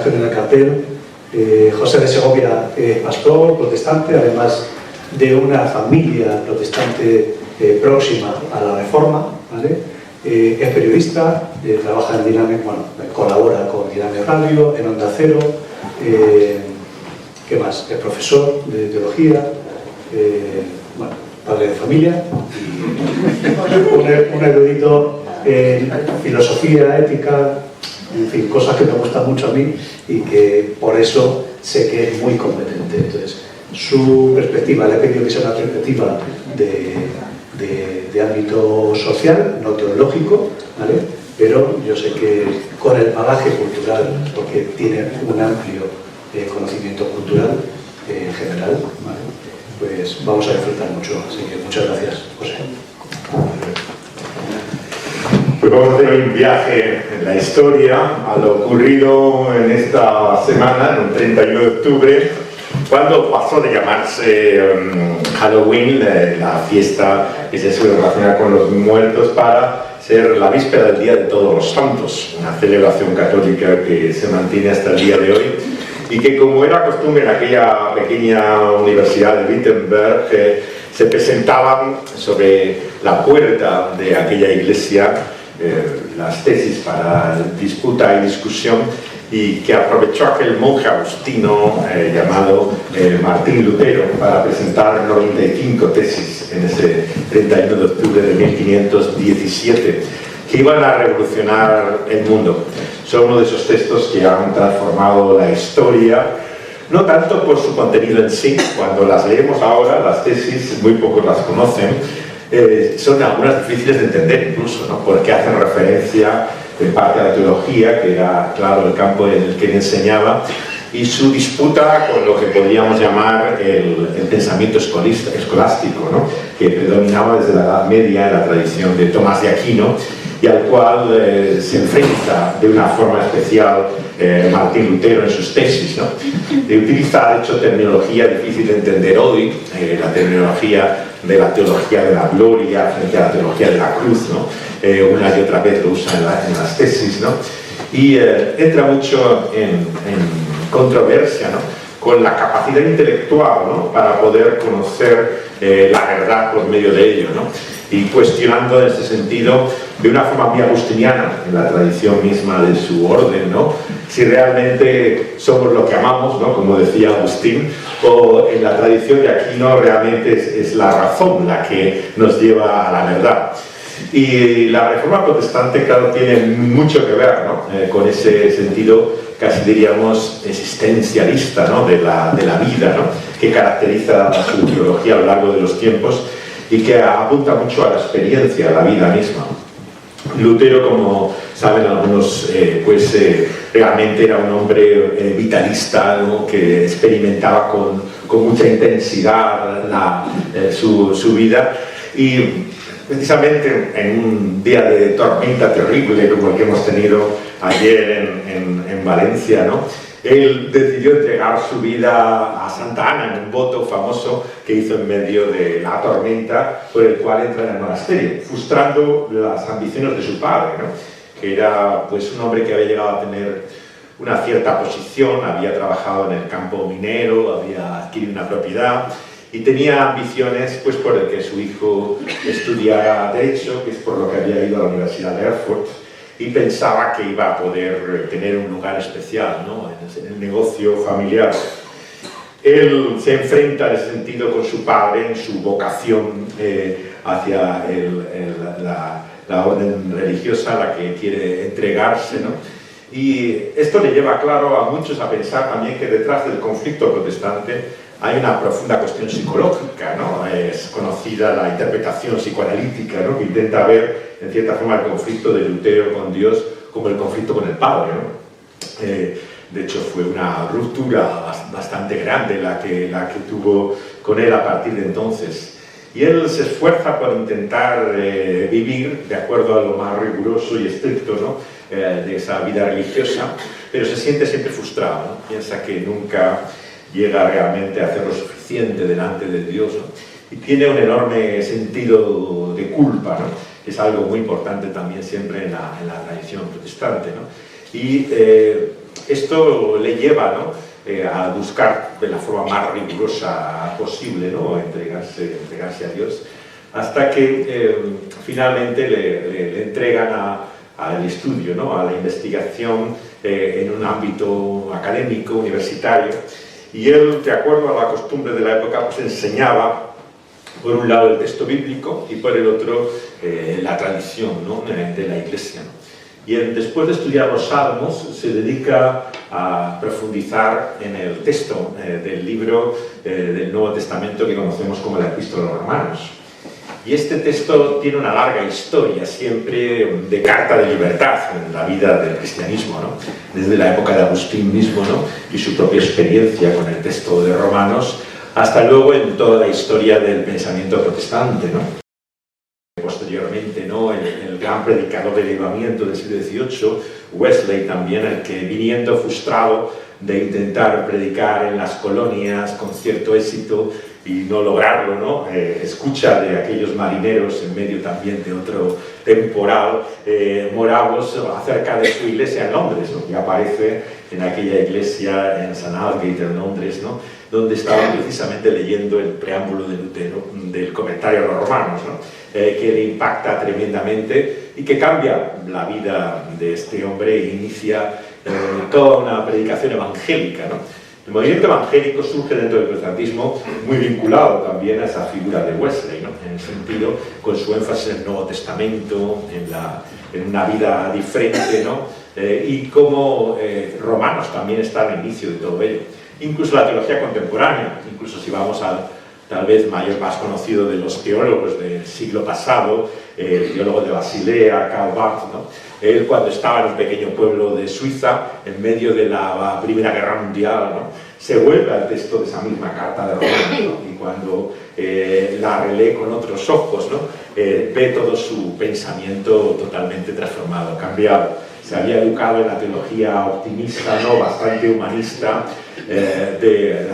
presentación en el cartel. José de Segovia, pastor protestante, además de una familia protestante próxima a la Reforma, ¿vale? Es periodista, trabaja en Dinamio, bueno, colabora con Dinamio Radio, en Onda Cero, ¿qué más? Es profesor de teología, bueno, padre de familia, y un erudito en filosofía, ética, en fin, cosas que me gustan mucho a mí y que por eso sé que es muy competente. Entonces, su perspectiva, le he pedido que sea una perspectiva de ámbito social, no teológico, ¿vale? Pero yo sé que con el bagaje cultural, porque tiene un amplio conocimiento cultural en general, ¿vale? Pues vamos a disfrutar mucho. Así que muchas gracias, José. Pues vamos a hacer un viaje en la historia a lo ocurrido en esta semana, en el 31 de octubre, cuando pasó de llamarse Halloween, la fiesta que se suele relacionar con los muertos, para ser la víspera del Día de Todos los Santos, una celebración católica que se mantiene hasta el día de hoy y que, como era costumbre en aquella pequeña universidad de Wittenberg, se presentaban sobre la puerta de aquella iglesia las tesis para disputa y discusión, y que aprovechó aquel monje agustino llamado Martín Lutero para presentar 95 tesis en ese 31 de octubre de 1517 que iban a revolucionar el mundo. Son uno de esos textos que han transformado la historia, no tanto por su contenido en sí. Cuando las leemos ahora, las tesis, muy pocos las conocen, son algunas difíciles de entender incluso, ¿no? Porque hacen referencia en parte a la teología, que era, claro, el campo en el que él enseñaba, y su disputa con lo que podríamos llamar el pensamiento escolástico, ¿no? Que predominaba desde la Edad Media en la tradición de Tomás de Aquino, y al cual se enfrenta de una forma especial Martín Lutero en sus tesis, ¿no? Utiliza, de hecho, terminología difícil de entender hoy, la terminología de la teología de la gloria frente a la teología de la cruz, ¿no? Una y otra vez lo usa en las tesis, ¿no? Y entra mucho en controversia, ¿no? Con la capacidad intelectual, ¿no? Para poder conocer la verdad por medio de ello, ¿no? Y cuestionando en ese sentido, de una forma muy agustiniana, en la tradición misma de su orden, ¿no? Si realmente somos lo que amamos, ¿no? Como decía Agustín, o en la tradición de Aquino realmente es la razón la que nos lleva a la verdad. Y la Reforma protestante, claro, tiene mucho que ver, ¿no? Con ese sentido, casi diríamos, existencialista, ¿no? de la vida, ¿no? Que caracteriza su teología a lo largo de los tiempos y que apunta mucho a la experiencia, a la vida misma. Lutero, como saben algunos, realmente era un hombre vitalista, ¿no? Que experimentaba con mucha intensidad su vida, y precisamente en un día de tormenta terrible como el que hemos tenido ayer en Valencia, ¿no? Él decidió entregar su vida a Santa Ana en un voto famoso que hizo en medio de la tormenta, por el cual entra en el monasterio, frustrando las ambiciones de su padre, ¿no? Que era, pues, un hombre que había llegado a tener una cierta posición, había trabajado en el campo minero, había adquirido una propiedad y tenía ambiciones, pues, por el que su hijo estudiara Derecho, que es por lo que había ido a la Universidad de Erfurt, y pensaba que iba a poder tener un lugar especial, ¿no? En el negocio familiar. Él se enfrenta en ese sentido con su padre en su vocación hacia la orden religiosa a la que quiere entregarse, ¿no? Y esto le lleva, claro, a muchos a pensar también que detrás del conflicto protestante hay una profunda cuestión psicológica, ¿no? Es conocida la interpretación psicoanalítica, ¿no? Que intenta ver, en cierta forma, el conflicto de Lutero con Dios como el conflicto con el Padre, ¿no? De hecho, fue una ruptura bastante grande la que tuvo con él a partir de entonces. Y él se esfuerza por intentar vivir de acuerdo a lo más riguroso y estricto, ¿no? De esa vida religiosa, pero se siente siempre frustrado, ¿no? Piensa que nunca llega realmente a hacer lo suficiente delante de Dios, ¿no? Y tiene un enorme sentido de culpa, ¿no? Que es algo muy importante también siempre en la tradición protestante, ¿no? Y esto le lleva, ¿no?, a buscar de la forma más rigurosa posible, ¿no?, entregarse a Dios, hasta que finalmente le entregan al estudio, ¿no?, a la investigación en un ámbito académico, universitario, y él, de acuerdo a la costumbre de la época, pues enseñaba por un lado el texto bíblico y por el otro la tradición, ¿no?, de la Iglesia. Y después de estudiar los Salmos se dedica a profundizar en el texto del libro del Nuevo Testamento que conocemos como la Epístola a los Romanos. Y este texto tiene una larga historia, siempre de carta de libertad en la vida del cristianismo, ¿no?, desde la época de Agustín mismo, ¿no?, y su propia experiencia con el texto de Romanos, hasta luego en toda la historia del pensamiento protestante, ¿no? Posteriormente, ¿no?, el gran predicador del avivamiento del siglo XVIII, Wesley también, el que, viniendo frustrado de intentar predicar en las colonias con cierto éxito y no lograrlo, ¿no?, escucha de aquellos marineros en medio también de otro temporal moravos acerca de su iglesia en Londres, ¿no?, y aparece en aquella iglesia en St. Aldgate en Londres, ¿no?, donde estaban precisamente leyendo el preámbulo de Lutero del comentario a los Romanos, ¿no?, que le impacta tremendamente y que cambia la vida de este hombre e inicia toda una predicación evangélica, ¿no? El movimiento evangélico surge dentro del protestantismo muy vinculado también a esa figura de Wesley, ¿no?, en el sentido, con su énfasis en el Nuevo Testamento, en una vida diferente, ¿no?, y como Romanos también está al inicio de todo ello. Incluso la teología contemporánea, incluso si vamos al tal vez más conocido de los teólogos del siglo pasado, el teólogo de Basilea, Karl Barth, ¿no?, él, cuando estaba en un pequeño pueblo de Suiza, en medio de la Primera Guerra Mundial, ¿no?, se vuelve al texto de esa misma carta de Romanos, ¿no?, y cuando la relee con otros ojos, ¿no?, ve todo su pensamiento totalmente transformado, cambiado. Se había educado en la teología optimista, ¿no?, bastante humanista, de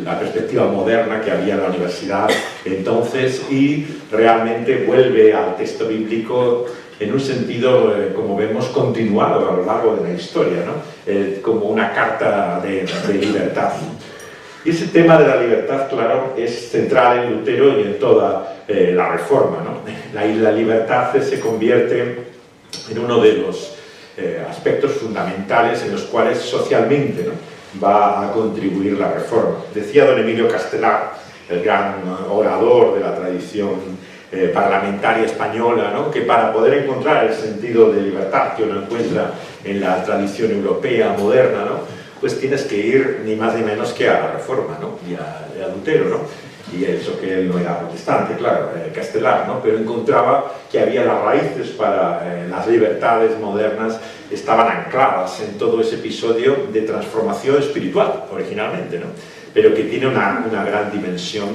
la perspectiva moderna que había en la universidad entonces, y realmente vuelve al texto bíblico en un sentido, como vemos, continuado a lo largo de la historia, ¿no?, como una carta de libertad. Y ese tema de la libertad, claro, es central en Lutero y en toda la Reforma, ¿no? La libertad se convierte en uno de los aspectos fundamentales en los cuales socialmente, ¿no?, va a contribuir la Reforma. Decía don Emilio Castelar, el gran orador de la tradición parlamentaria española, ¿no?, que para poder encontrar el sentido de libertad que uno encuentra en la tradición europea moderna, ¿no?, pues tienes que ir ni más ni menos que a la Reforma, ¿no?, y a Lutero, ¿no?, y eso que él no era protestante, claro, Castelar, ¿no?, pero encontraba que había las raíces para las libertades modernas, estaban ancladas en todo ese episodio de transformación espiritual, originalmente, ¿no?, pero que tiene una gran dimensión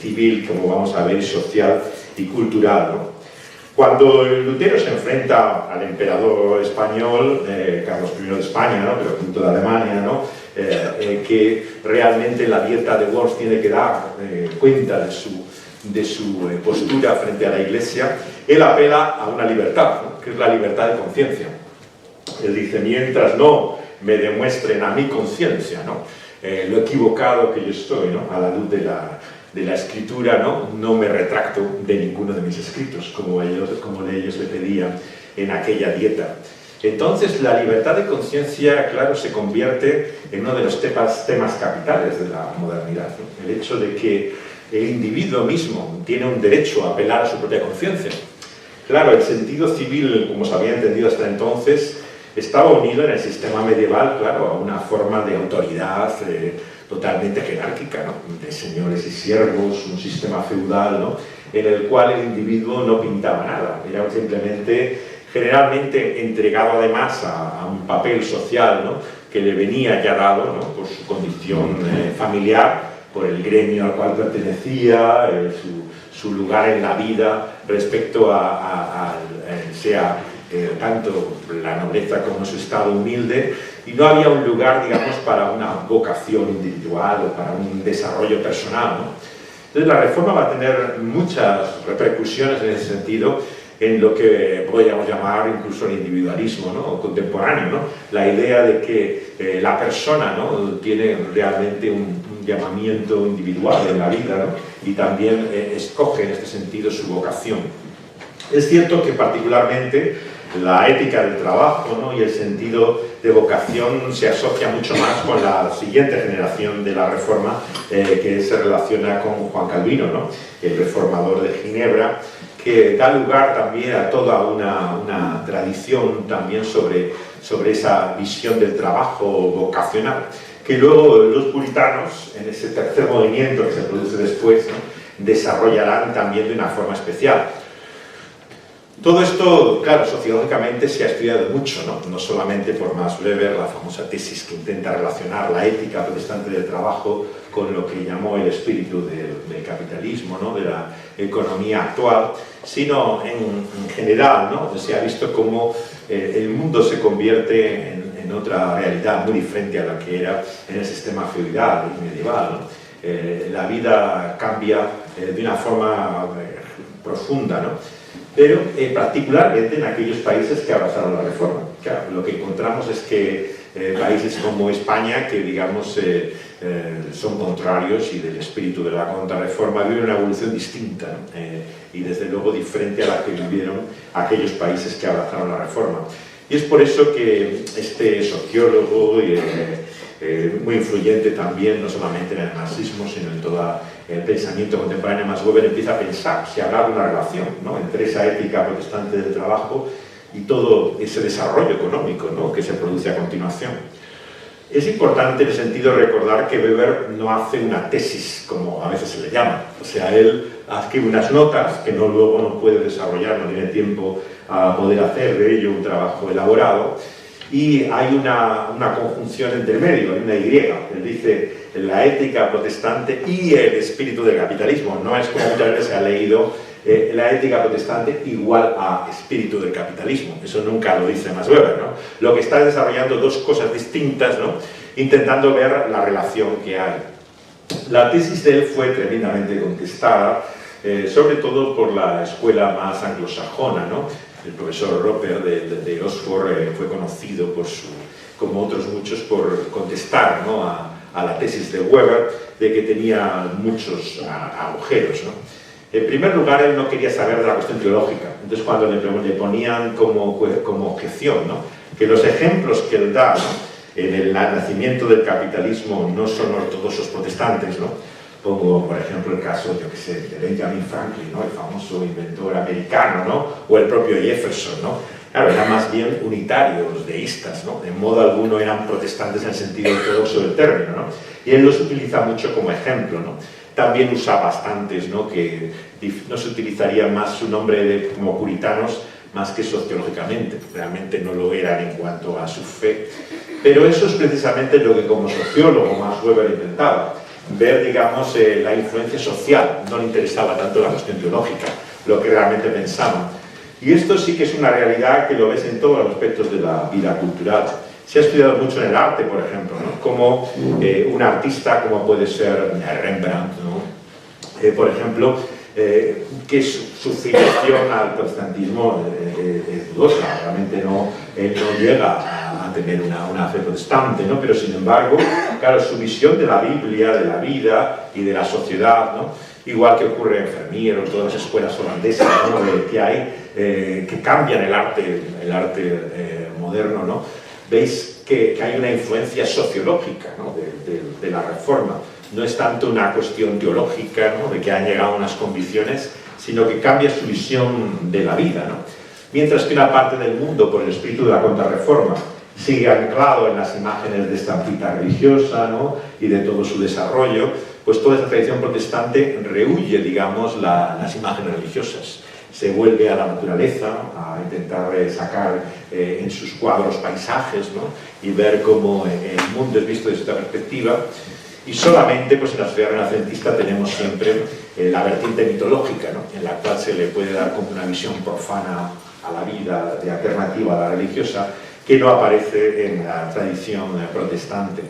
civil, como vamos a ver, social y cultural, ¿no? Cuando Lutero se enfrenta al emperador español, Carlos I de España, ¿no?, pero junto de Alemania, ¿no?, que realmente la dieta de Worms tiene que dar cuenta de su postura frente a la Iglesia, él apela a una libertad, ¿no?, que es la libertad de conciencia. Él dice, mientras no me demuestren a mi conciencia, ¿no?, lo equivocado que yo estoy, ¿no?, a la luz de la Escritura, no me retracto de ninguno de mis escritos, como ellos le pedían en aquella dieta. Entonces, la libertad de conciencia, claro, se convierte en uno de los temas capitales de la modernidad, ¿no? El hecho de que el individuo mismo tiene un derecho a apelar a su propia conciencia. Claro, el sentido civil, como se había entendido hasta entonces, estaba unido en el sistema medieval, claro, a una forma de autoridad totalmente jerárquica, ¿no?, de señores y siervos, un sistema feudal, ¿no?, en el cual el individuo no pintaba nada, era simplemente, generalmente entregado además a un papel social, ¿no?, que le venía ya dado, ¿no?, por su condición familiar, por el gremio al cual pertenecía, su lugar en la vida respecto sea tanto la nobleza como su estado humilde, y no había un lugar, digamos, para una vocación individual o para un desarrollo personal, ¿no? Entonces la Reforma va a tener muchas repercusiones en ese sentido, en lo que podríamos llamar incluso el individualismo, ¿no? Contemporáneo, ¿no? La idea de que la persona, ¿no? Tiene realmente un llamamiento individual en la vida, ¿no? Y también escoge en este sentido su vocación. Es cierto que particularmente la ética del trabajo, ¿no? Y el sentido de vocación se asocia mucho más con la siguiente generación de la Reforma, que se relaciona con Juan Calvino, ¿no? El reformador de Ginebra, que da lugar también a toda una tradición también sobre esa visión del trabajo vocacional, que luego los puritanos, en ese tercer movimiento que se produce después, ¿no? Desarrollarán también de una forma especial. Todo esto, claro, sociológicamente se ha estudiado mucho, ¿no? No solamente por Max Weber, la famosa tesis que intenta relacionar la ética protestante del trabajo con lo que llamó el espíritu del capitalismo, ¿no? De la economía actual, sino en general, ¿no? Se ha visto cómo el mundo se convierte en otra realidad muy diferente a la que era en el sistema feudal y medieval, ¿no? La vida cambia de una forma profunda, ¿no? Pero particularmente en aquellos países que abrazaron la reforma. Claro, lo que encontramos es que países como España, que digamos son contrarios y del espíritu de la contrarreforma, viven una evolución distinta, ¿no? Y desde luego diferente a la que vivieron aquellos países que abrazaron la reforma. Y es por eso que este sociólogo muy influyente también, no solamente en el marxismo, sino en todo el pensamiento contemporáneo, Max Weber empieza a pensar si habrá una relación, ¿no? Entre esa ética protestante del trabajo y todo ese desarrollo económico, ¿no? Que se produce a continuación. Es importante en el sentido de recordar que Weber no hace una tesis, como a veces se le llama. O sea, él escribe unas notas que luego no puede desarrollar, no tiene tiempo a poder hacer de ello un trabajo elaborado, y hay una conjunción entre medio, hay una Y. Él dice la ética protestante y el espíritu del capitalismo. No es como muchas veces se ha leído la ética protestante igual a espíritu del capitalismo. Eso nunca lo dice Max Weber, ¿no? Lo que está es desarrollando dos cosas distintas, ¿no? Intentando ver la relación que hay. La tesis de él fue tremendamente contestada, sobre todo por la escuela más anglosajona, ¿no? El profesor Roper de Oxford fue conocido como otros muchos por contestar, ¿no? a la tesis de Weber, de que tenía muchos agujeros, ¿no? En primer lugar, él no quería saber de la cuestión teológica. Entonces, cuando le ponían como objeción, ¿no? Que los ejemplos que él da, ¿no? En el nacimiento del capitalismo no son ortodoxos protestantes, ¿no? Pongo, por ejemplo, el caso, yo que sé, de Benjamin Franklin, ¿no? El famoso inventor americano, ¿no? O el propio Jefferson, ¿no? Claro, eran más bien unitarios, deístas, ¿no? En modo alguno eran protestantes en el sentido ortodoxo del término, ¿no? Y él los utiliza mucho como ejemplo, ¿no? También usa bastantes, ¿no? Que no se utilizaría más su nombre como puritanos más que sociológicamente. Realmente no lo eran en cuanto a su fe. Pero eso es precisamente lo que como sociólogo Max Weber intentaba. Ver, digamos, la influencia social. No le interesaba tanto la cuestión teológica, lo que realmente pensaban. Y esto sí que es una realidad que lo ves en todos los aspectos de la vida cultural. Se ha estudiado mucho en el arte, por ejemplo, ¿no? Como un artista, como puede ser Rembrandt, ¿no? Por ejemplo, que su filiación al protestantismo es dudosa, realmente no llega a tener una fe protestante, ¿no? Pero sin embargo, claro, su visión de la Biblia, de la vida y de la sociedad, ¿no? Igual que ocurre en Vermeer o todas las escuelas holandesas, ¿no? Que hay, que cambian el arte moderno, ¿no? Veis que hay una influencia sociológica, ¿no? de la Reforma. No es tanto una cuestión teológica, ¿no? De que han llegado a unas convicciones, sino que cambia su visión de la vida, ¿no? Mientras que una parte del mundo, por el espíritu de la contrarreforma, sigue anclado en las imágenes de estampita religiosa, ¿no? Y de todo su desarrollo, pues toda esa tradición protestante rehuye, digamos, las imágenes religiosas. Se vuelve a la naturaleza, a intentar sacar en sus cuadros paisajes, ¿no? Y ver cómo el mundo es visto desde esta perspectiva. Y solamente pues, en la sociedad renacentista tenemos siempre la vertiente mitológica, ¿no? En la cual se le puede dar como una visión profana a la vida, de alternativa a la religiosa, que no aparece en la tradición protestante.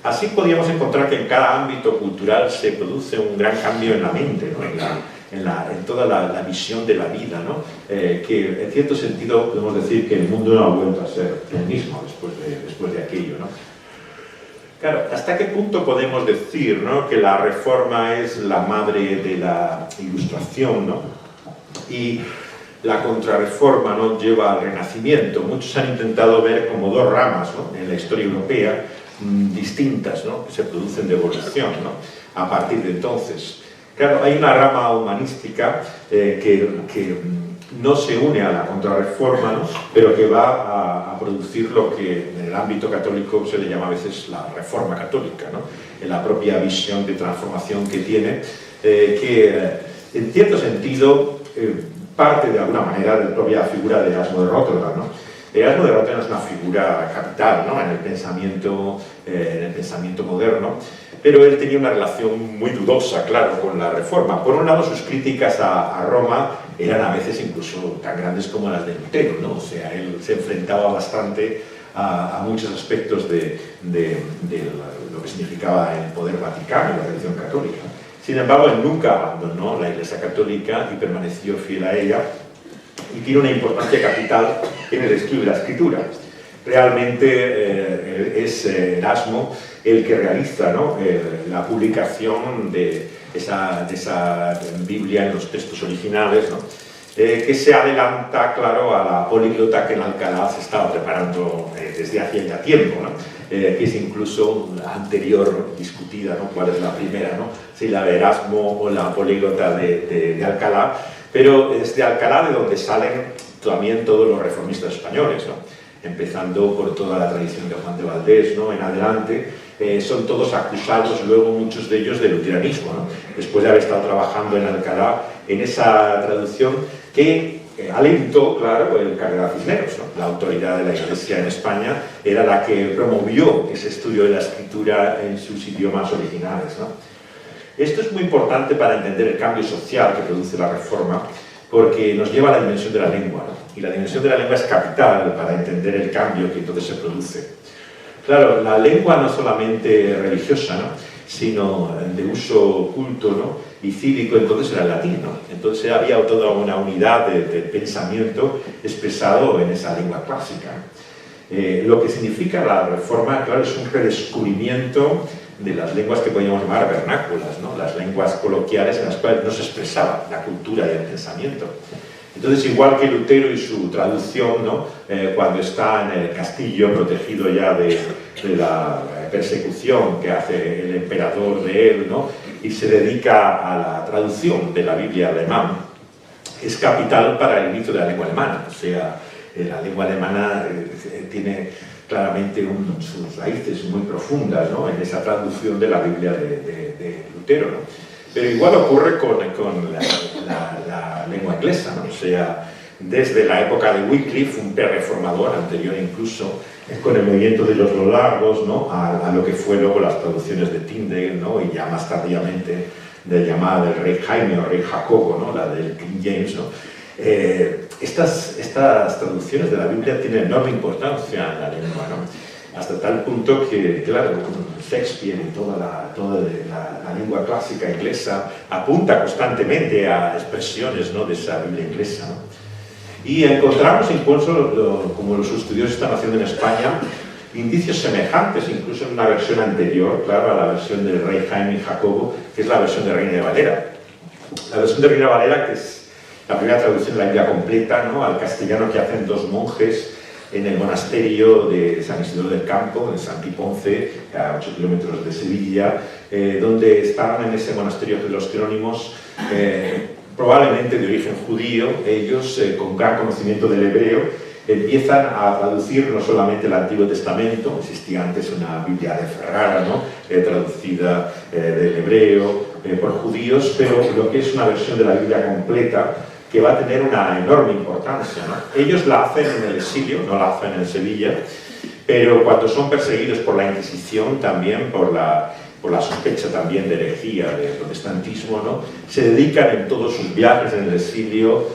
Así podríamos encontrar que en cada ámbito cultural se produce un gran cambio en la mente, ¿no? en toda la visión de la vida, ¿no? Que en cierto sentido podemos decir que el mundo no ha vuelto a ser el mismo después de aquello, ¿no? Claro, ¿hasta qué punto podemos decir, ¿no?, que la Reforma es la madre de la Ilustración, ¿no?, y la Contrarreforma, ¿no?, lleva al Renacimiento? Muchos han intentado ver como dos ramas, ¿no?, en la historia europea distintas, ¿no?, que se producen de evolución, ¿no?, a partir de entonces. Claro, hay una rama humanística que no se une a la Contrarreforma, ¿no?, pero que va a producir lo que en el ámbito católico se le llama a veces la Reforma católica, ¿no?, en la propia visión de transformación que tiene, que en cierto sentido parte de alguna manera de la propia figura de Erasmo de Róterdam, ¿no? Erasmo de Róterdam es una figura capital, ¿no?, en el pensamiento moderno, pero él tenía una relación muy dudosa, claro, con la Reforma. Por un lado, sus críticas a Roma eran a veces incluso tan grandes como las de Lutero, ¿no? O sea, él se enfrentaba bastante a muchos aspectos de lo que significaba el poder vaticano y la religión católica. Sin embargo, él nunca abandonó la Iglesia Católica y permaneció fiel a ella, y tiene una importancia capital en el estudio de la Escritura. Realmente es Erasmo el que realiza, ¿no?, la publicación de esa Biblia en los textos originales, ¿no?, que se adelanta, claro, a la políglota que en Alcalá se estaba preparando desde hacía ya tiempo, ¿no?, que es incluso anterior discutida, ¿no?, cuál es la primera, ¿no?, si la de Erasmo o la políglota de Alcalá, pero es de Alcalá de donde salen también todos los reformistas españoles, ¿no?, empezando por toda la tradición de Juan de Valdés, ¿no?, en adelante. Son todos acusados luego, muchos de ellos, de luteranismo, ¿no?, después de haber estado trabajando en Alcalá en esa traducción que alentó, claro, el cardenal Cisneros, ¿no?, la autoridad de la Iglesia en España, era la que promovió ese estudio de la Escritura en sus idiomas originales, ¿no? Esto es muy importante para entender el cambio social que produce la Reforma, porque nos lleva a la dimensión de la lengua, ¿no? Y la dimensión de la lengua es capital para entender el cambio que entonces se produce. Claro, la lengua no solamente religiosa, ¿no?, sino de uso culto, ¿no?, y cívico, entonces era el latín, ¿no? Entonces había toda una unidad de pensamiento expresado en esa lengua clásica. Lo que significa la Reforma, claro, es un redescubrimiento de las lenguas que podríamos llamar vernáculas, ¿no?, las lenguas coloquiales en las cuales no se expresaba la cultura y el pensamiento. Entonces, igual que Lutero y su traducción, ¿no?, cuando está en el castillo, protegido ya de la persecución que hace el emperador de él, ¿no?, y se dedica a la traducción de la Biblia alemana, es capital para el inicio de la lengua alemana. O sea, la lengua alemana tiene claramente sus raíces muy profundas, ¿no?, en esa traducción de la Biblia de Lutero, ¿no? Pero igual ocurre con la lengua inglesa, ¿no? O sea, desde la época de Wycliffe, un pre-reformador anterior incluso, con el movimiento de los lollardos, ¿no?, a lo que fue luego las traducciones de Tyndale, ¿no?, y ya más tardíamente de llamada del rey Jaime o rey Jacobo, ¿no?, la del King James, ¿no? Estas traducciones de la Biblia tienen enorme importancia en la lengua, ¿no?, hasta tal punto que, claro, Shakespeare y toda la lengua clásica inglesa apunta constantemente a expresiones, ¿no?, de esa Biblia inglesa, ¿no? Y encontramos incluso, como los estudiosos están haciendo en España, indicios semejantes, incluso en una versión anterior, claro, a la versión del rey Jaime y Jacobo, que es la versión de Reina de Valera. La versión de Reina de Valera, que es la primera traducción de la Biblia completa, ¿no?, al castellano, que hacen dos monjes en el monasterio de San Isidoro del Campo, en Santiponce, a 8 kilómetros de Sevilla, donde estaban en ese monasterio de los Jerónimos, probablemente de origen judío. Ellos, con gran conocimiento del hebreo, empiezan a traducir no solamente el Antiguo Testamento, existía antes una Biblia de Ferrara, ¿no?, traducida del hebreo por judíos, pero lo que es una versión de la Biblia completa, que va a tener una enorme importancia, ¿no? Ellos la hacen en el exilio, no la hacen en Sevilla, pero cuando son perseguidos por la Inquisición, también por la sospecha también de herejía, de protestantismo, ¿no?, se dedican en todos sus viajes en el exilio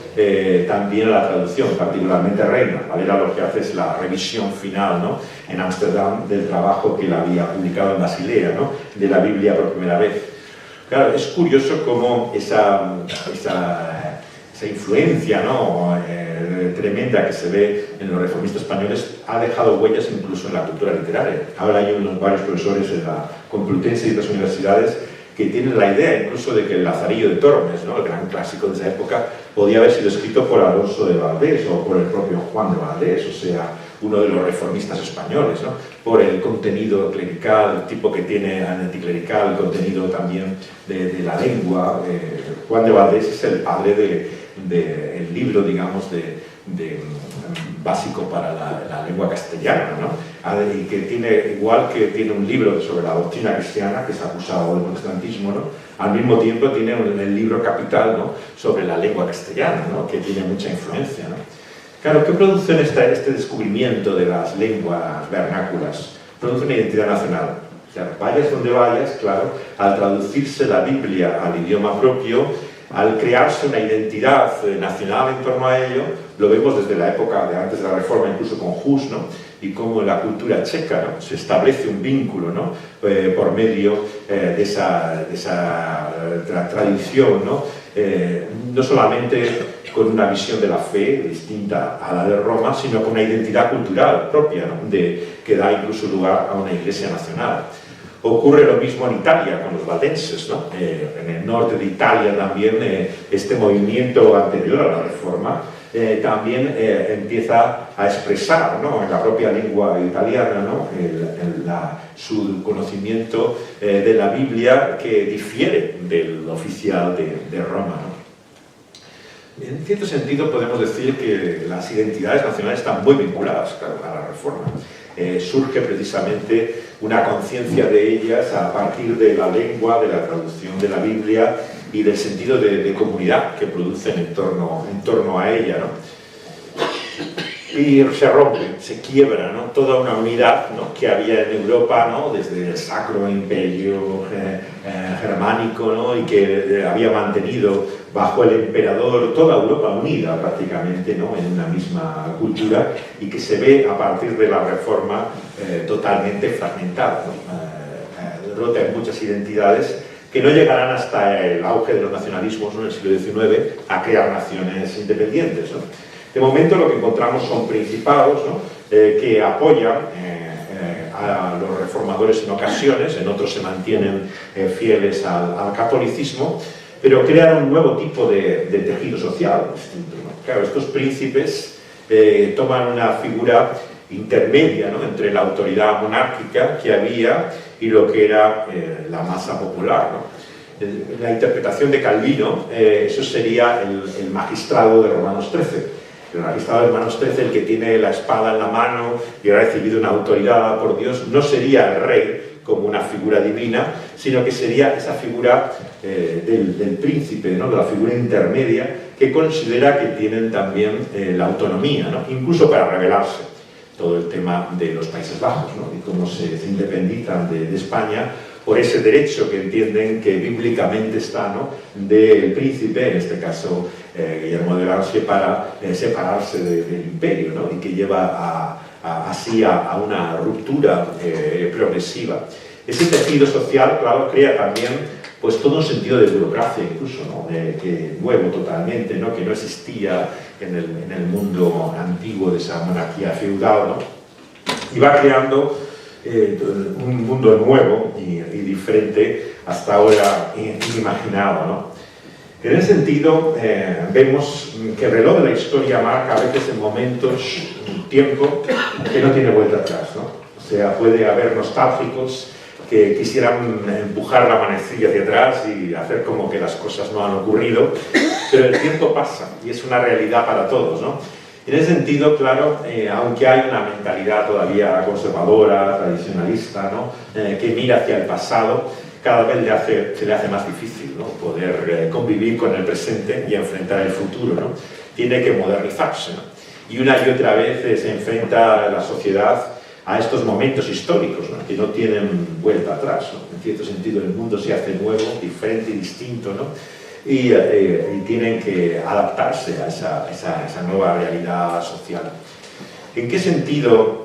también a la traducción, particularmente Reina Valera lo que hace es la revisión final, ¿no?, en Ámsterdam, del trabajo que él había publicado en Basilea, ¿no?, de la Biblia por primera vez. Claro, es curioso cómo esa influencia, ¿no? Tremenda que se ve en los reformistas españoles ha dejado huellas incluso en la cultura literaria. Ahora hay varios profesores en la Complutense y otras universidades que tienen la idea incluso de que el Lazarillo de Tormes, ¿no? El gran clásico de esa época, podía haber sido escrito por Alonso de Valdés o por el propio Juan de Valdés, o sea, uno de los reformistas españoles, ¿no? Por el contenido clerical, el tipo que tiene anticlerical, el contenido también de la lengua. Juan de Valdés es el padre del libro, digamos, básico para la lengua castellana, ¿no? Y que tiene, igual que tiene un libro sobre la doctrina cristiana, que es acusado del protestantismo, ¿no? Al mismo tiempo tiene el libro capital, ¿no? Sobre la lengua castellana, ¿no? Que tiene mucha influencia, ¿no? Claro, ¿qué produce este descubrimiento de las lenguas vernáculas? Produce una identidad nacional. O sea, vayas donde vayas, claro, al traducirse la Biblia al idioma propio, al crearse una identidad nacional en torno a ello, lo vemos desde la época de antes de la Reforma, incluso con Hus, ¿no? Y cómo en la cultura checa, ¿no? Se establece un vínculo, ¿no? Por medio de esa tradición, ¿no? No solamente con una visión de la fe distinta a la de Roma, sino con una identidad cultural propia, ¿no? Que da incluso lugar a una iglesia nacional. Ocurre lo mismo en Italia con los valdenses, ¿no? En el norte de Italia también este movimiento anterior a la Reforma también empieza a expresar, ¿no? En la propia lengua italiana, ¿no? Su conocimiento de la Biblia que difiere del oficial de Roma, ¿no? En cierto sentido podemos decir que las identidades nacionales están muy vinculadas, claro, a la Reforma. Surge precisamente una conciencia de ellas a partir de la lengua, de la traducción de la Biblia y del sentido de comunidad que producen en torno a ella, ¿no? Y se rompe, se quiebra, ¿no? Toda una unidad, ¿no? Que había en Europa, ¿no? Desde el Sacro Imperio Germánico, ¿no? Y que había mantenido bajo el emperador toda Europa unida prácticamente, ¿no? En una misma cultura, y que se ve a partir de la Reforma totalmente fragmentada, ¿no? Rota en muchas identidades que no llegarán hasta el auge de los nacionalismos, ¿no? En el siglo XIX a crear naciones independientes, ¿no? De momento lo que encontramos son principados, ¿no? Que apoyan a los reformadores en ocasiones, en otros se mantienen fieles al catolicismo, pero crean un nuevo tipo de tejido social distinto, ¿no? Claro, estos príncipes toman una figura intermedia, ¿no? Entre la autoridad monárquica que había y lo que era la masa popular, ¿no? La interpretación de Calvino, eso sería el magistrado de Romanos 13. El magistrado de Romanos 13, el que tiene la espada en la mano y ha recibido una autoridad por Dios, no sería el rey como una figura divina, sino que sería esa figura del príncipe, ¿no? De la figura intermedia, que considera que tienen también la autonomía, ¿no? Incluso para rebelarse. Todo el tema de los Países Bajos, ¿no? Y cómo se independizan de España por ese derecho que entienden que bíblicamente está, ¿no? Del príncipe, en este caso Guillermo de Orange, para separarse del imperio, ¿no? Y que lleva así a una ruptura progresiva. Ese tejido social, claro, crea también pues todo un sentido de burocracia incluso, ¿no? Nuevo totalmente, ¿no? Que no existía en el mundo antiguo de esa monarquía feudal, ¿no? Y va creando un mundo nuevo y diferente hasta ahora inimaginado, ¿no? En ese sentido, vemos que el reloj de la historia marca a veces en momentos un tiempo que no tiene vuelta atrás, ¿no? O sea, puede haber nostálgicos que quisieran empujar la manecilla hacia atrás y hacer como que las cosas no han ocurrido, pero el tiempo pasa y es una realidad para todos, ¿no? En ese sentido, claro, aunque hay una mentalidad todavía conservadora, tradicionalista, ¿no? Que mira hacia el pasado, cada vez se le hace más difícil, ¿no? Poder convivir con el presente y enfrentar el futuro, ¿no? Tiene que modernizarse, ¿no? Y una y otra vez se enfrenta la sociedad a estos momentos históricos, ¿no? Que no tienen vuelta atrás, ¿no? En cierto sentido el mundo se hace nuevo, diferente y distinto, ¿no? Y tienen que adaptarse a esa nueva realidad social. ¿En qué sentido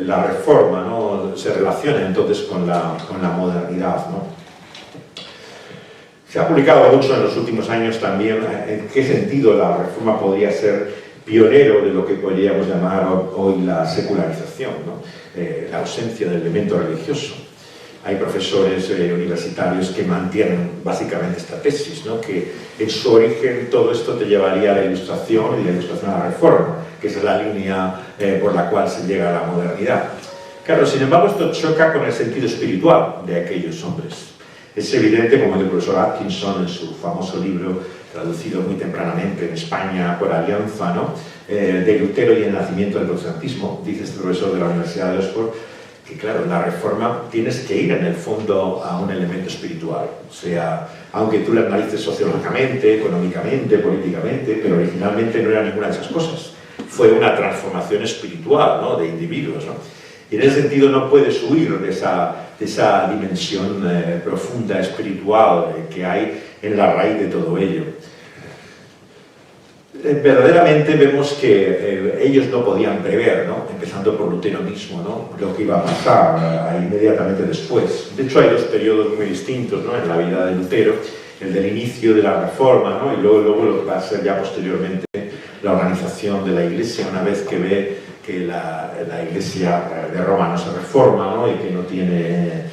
la Reforma, ¿no? Se relaciona entonces con la modernidad, ¿no? Se ha publicado mucho en los últimos años también en qué sentido la Reforma podría ser pionero de lo que podríamos llamar hoy la secularización, ¿no? La ausencia del elemento religioso. Hay profesores universitarios que mantienen básicamente esta tesis, ¿no? Que en su origen todo esto te llevaría a la Ilustración y la Ilustración a la Reforma, que es la línea por la cual se llega a la modernidad. Claro, sin embargo, esto choca con el sentido espiritual de aquellos hombres. Es evidente, como el profesor Atkinson en su famoso libro, traducido muy tempranamente en España por Alianza, ¿no? De Lutero y el nacimiento del protestantismo, dice este profesor de la Universidad de Oxford, que claro, en la Reforma tienes que ir en el fondo a un elemento espiritual. O sea, aunque tú la analices sociológicamente, económicamente, políticamente, pero originalmente no era ninguna de esas cosas. Fue una transformación espiritual, ¿no? De individuos, ¿no? Y en ese sentido no puedes huir de esa dimensión profunda, espiritual que hay en la raíz de todo ello. Verdaderamente vemos que ellos no podían prever, ¿no? Empezando por Lutero mismo, ¿no? Lo que iba a pasar inmediatamente después. De hecho, hay dos periodos muy distintos, ¿no? En la vida de Lutero, el del inicio de la Reforma, ¿no? Y luego lo que va a ser ya posteriormente la organización de la Iglesia, una vez que ve que la Iglesia de Roma no se reforma, ¿no? Y que no tiene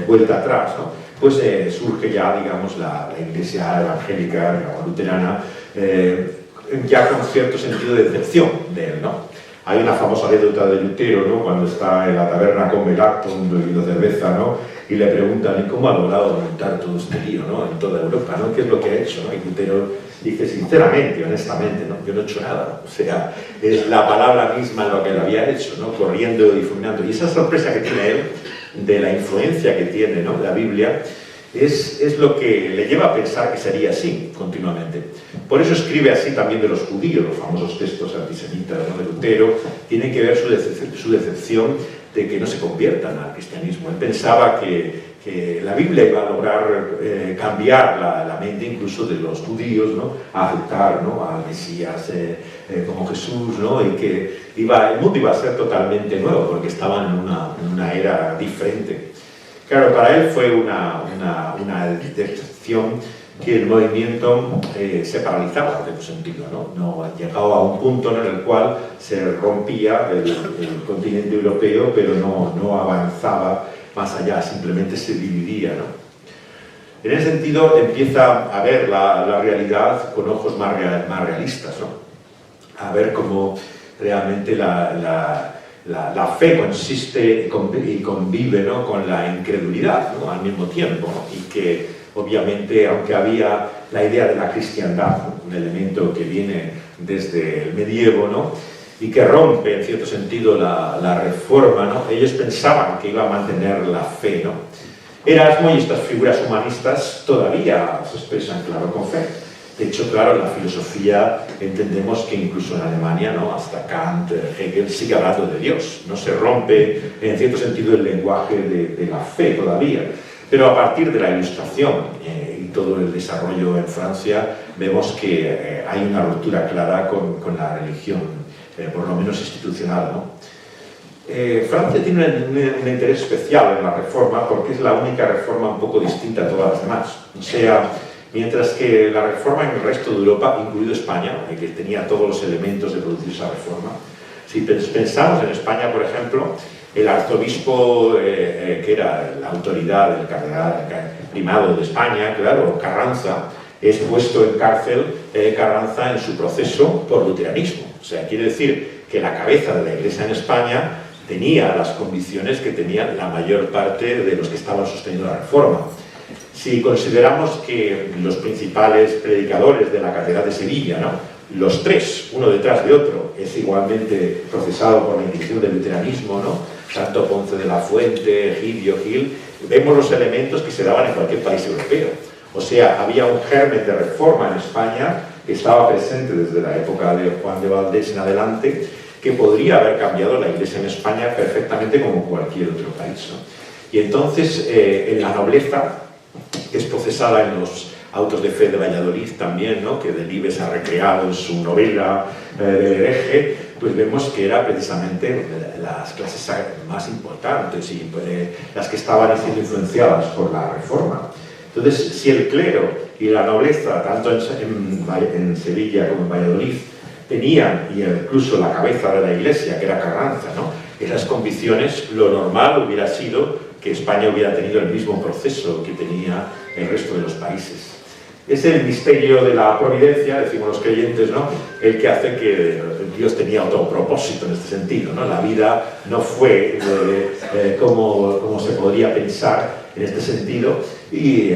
vuelta atrás, ¿no? Pues surge ya, digamos, la Iglesia evangélica, digamos, luterana, ya con cierto sentido de decepción de él, ¿no? Hay una famosa anécdota de Lutero, ¿no? Cuando está en la taberna con Melanchthon bebiendo cerveza, ¿no? Y le preguntan, ¿y cómo ha logrado montar todo este lío, ¿no? En toda Europa, ¿no? ¿Qué es lo que ha hecho, ¿no? Y Lutero dice sinceramente, honestamente, ¿no? Yo no he hecho nada. O sea, es la palabra misma lo que él había hecho, ¿no? Corriendo y fulminando. Y esa sorpresa que tiene él de la influencia que tiene, ¿no? La Biblia es lo que le lleva a pensar que sería así continuamente. Por eso escribe así también de los judíos, los famosos textos antisemitas, ¿no? De Lutero. Tienen que ver su decepción de que no se conviertan al cristianismo. Él pensaba que la Biblia iba a lograr cambiar la mente incluso de los judíos, ¿no? A aceptar, ¿no? Al Mesías como Jesús, ¿no? Y que el mundo iba a ser totalmente nuevo porque estaban en una era diferente. Claro, para él fue una decepción que el movimiento se paralizaba en ese sentido, ¿no? Llegaba a un punto en el cual se rompía el continente europeo, pero no avanzaba más allá, simplemente se dividía, ¿no? En ese sentido empieza a ver la realidad con ojos más realistas, ¿no? A ver cómo realmente la fe consiste y convive, ¿no? Con la incredulidad, ¿no? Al mismo tiempo, ¿no? Y que obviamente, aunque había la idea de la cristiandad, ¿no? Un elemento que viene desde el medievo, ¿no? Y que rompe en cierto sentido la Reforma, ¿no? Ellos pensaban que iba a mantener la fe, ¿no? Erasmo y estas figuras humanistas todavía se expresan, claro, con fe. De hecho, claro, en la filosofía entendemos que incluso en Alemania, ¿no? Hasta Kant, Hegel sigue hablando de Dios. No se rompe, en cierto sentido, el lenguaje de la fe todavía. Pero a partir de la Ilustración y todo el desarrollo en Francia, vemos que hay una ruptura clara con la religión, por lo menos institucional, ¿no? Francia tiene un interés especial en la Reforma porque es la única reforma un poco distinta a todas las demás. O sea, mientras que la Reforma en el resto de Europa, incluido España, que tenía todos los elementos de producir esa reforma, si pensamos en España, por ejemplo, el arzobispo que era la autoridad del cardenal primado de España, claro, Carranza, es puesto en cárcel Carranza en su proceso por luteranismo. O sea, quiere decir que la cabeza de la Iglesia en España tenía las convicciones que tenían la mayor parte de los que estaban sosteniendo la Reforma. Si consideramos que los principales predicadores de la Catedral de Sevilla, ¿no? Los tres, uno detrás de otro, es igualmente procesado por la Inquisición del luteranismo, ¿no? Santo Ponce de la Fuente, Egidio Gil, vemos los elementos que se daban en cualquier país europeo. O sea, había un germen de reforma en España que estaba presente desde la época de Juan de Valdés en adelante, que podría haber cambiado la Iglesia en España perfectamente como cualquier otro país, ¿no? Y entonces, en la nobleza, que es procesada en los autos de fe de Valladolid también, ¿no? Que Delibes ha recreado en su novela del hereje, pues vemos que era precisamente las clases más importantes y las que estaban siendo influenciadas por la Reforma. Entonces, si el clero y la nobleza, tanto en Sevilla como en Valladolid, tenían, y incluso la cabeza de la Iglesia, que era Carranza, ¿no?, esas convicciones, lo normal hubiera sido que España hubiera tenido el mismo proceso que tenía el resto de los países. Es el misterio de la providencia, decimos los creyentes, ¿no?, el que hace que Dios tenía otro propósito en este sentido, ¿no? La vida no fue como se podría pensar en este sentido, y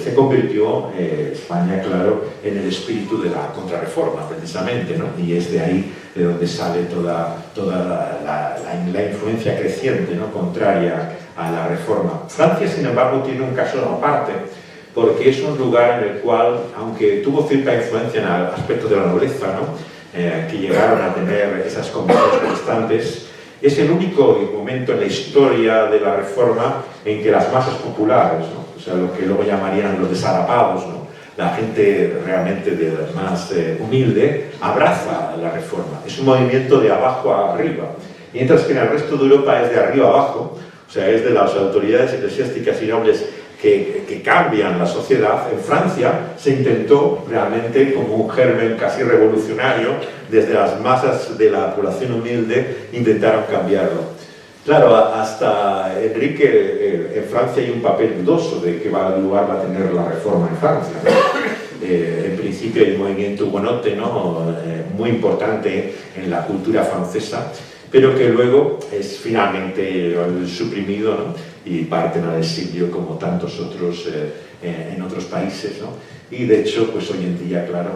se convirtió España, claro, en el espíritu de la contrarreforma, precisamente, ¿no? Y es de ahí de donde sale toda la influencia creciente, ¿no?, contraria a la reforma. Francia, sin embargo, tiene un caso aparte, porque es un lugar en el cual, aunque tuvo cierta influencia en el aspecto de la nobleza, ¿no?, que llegaron a tener esas convicciones protestantes, es el único momento en la historia de la Reforma en que las masas populares, ¿no?, o sea, lo que luego llamarían los desarapados, ¿no?, la gente realmente más humilde, abraza la Reforma. Es un movimiento de abajo a arriba, mientras que en el resto de Europa es de arriba a abajo, o sea, es de las autoridades eclesiásticas y nobles que cambian la sociedad. En Francia se intentó realmente, como un germen casi revolucionario, desde las masas de la población humilde intentaron cambiarlo. Claro, hasta Enrique, en Francia hay un papel dudoso de qué lugar va a tener la reforma en Francia, ¿no? En principio hay un movimiento hugonote, ¿no?, muy importante en la cultura francesa, pero que luego es finalmente suprimido, ¿no?, y parten al exilio como tantos otros en otros países, ¿no? Y de hecho, pues hoy en día, claro,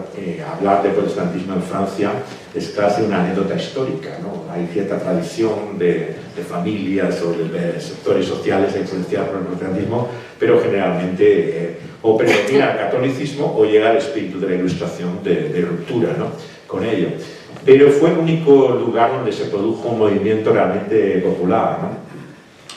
hablar de protestantismo en Francia es casi una anécdota histórica, ¿no? Hay cierta tradición de familias o de sectores sociales influenciados por el protestantismo, pero generalmente o predomina el catolicismo o llega el espíritu de la Ilustración de ruptura, ¿no?, con ello. Pero fue el único lugar donde se produjo un movimiento realmente popular, ¿no?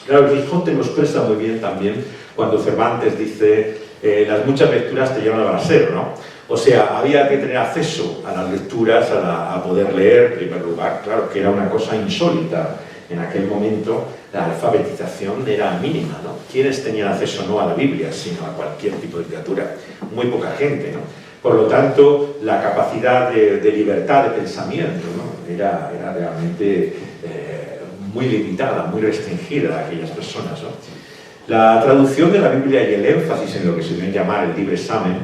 Claro, el Quijote lo expresa muy bien también cuando Cervantes dice las muchas lecturas te llevan al brasero, ¿no? O sea, había que tener acceso a las lecturas, a poder leer, en primer lugar, claro, que era una cosa insólita. En aquel momento la alfabetización era mínima, ¿no? ¿Quiénes tenían acceso no a la Biblia, sino a cualquier tipo de literatura? Muy poca gente, ¿no? Por lo tanto, la capacidad de libertad de pensamiento, ¿no?, era realmente muy limitada, muy restringida a aquellas personas, ¿no? La traducción de la Biblia y el énfasis en lo que se debe llamar el libre examen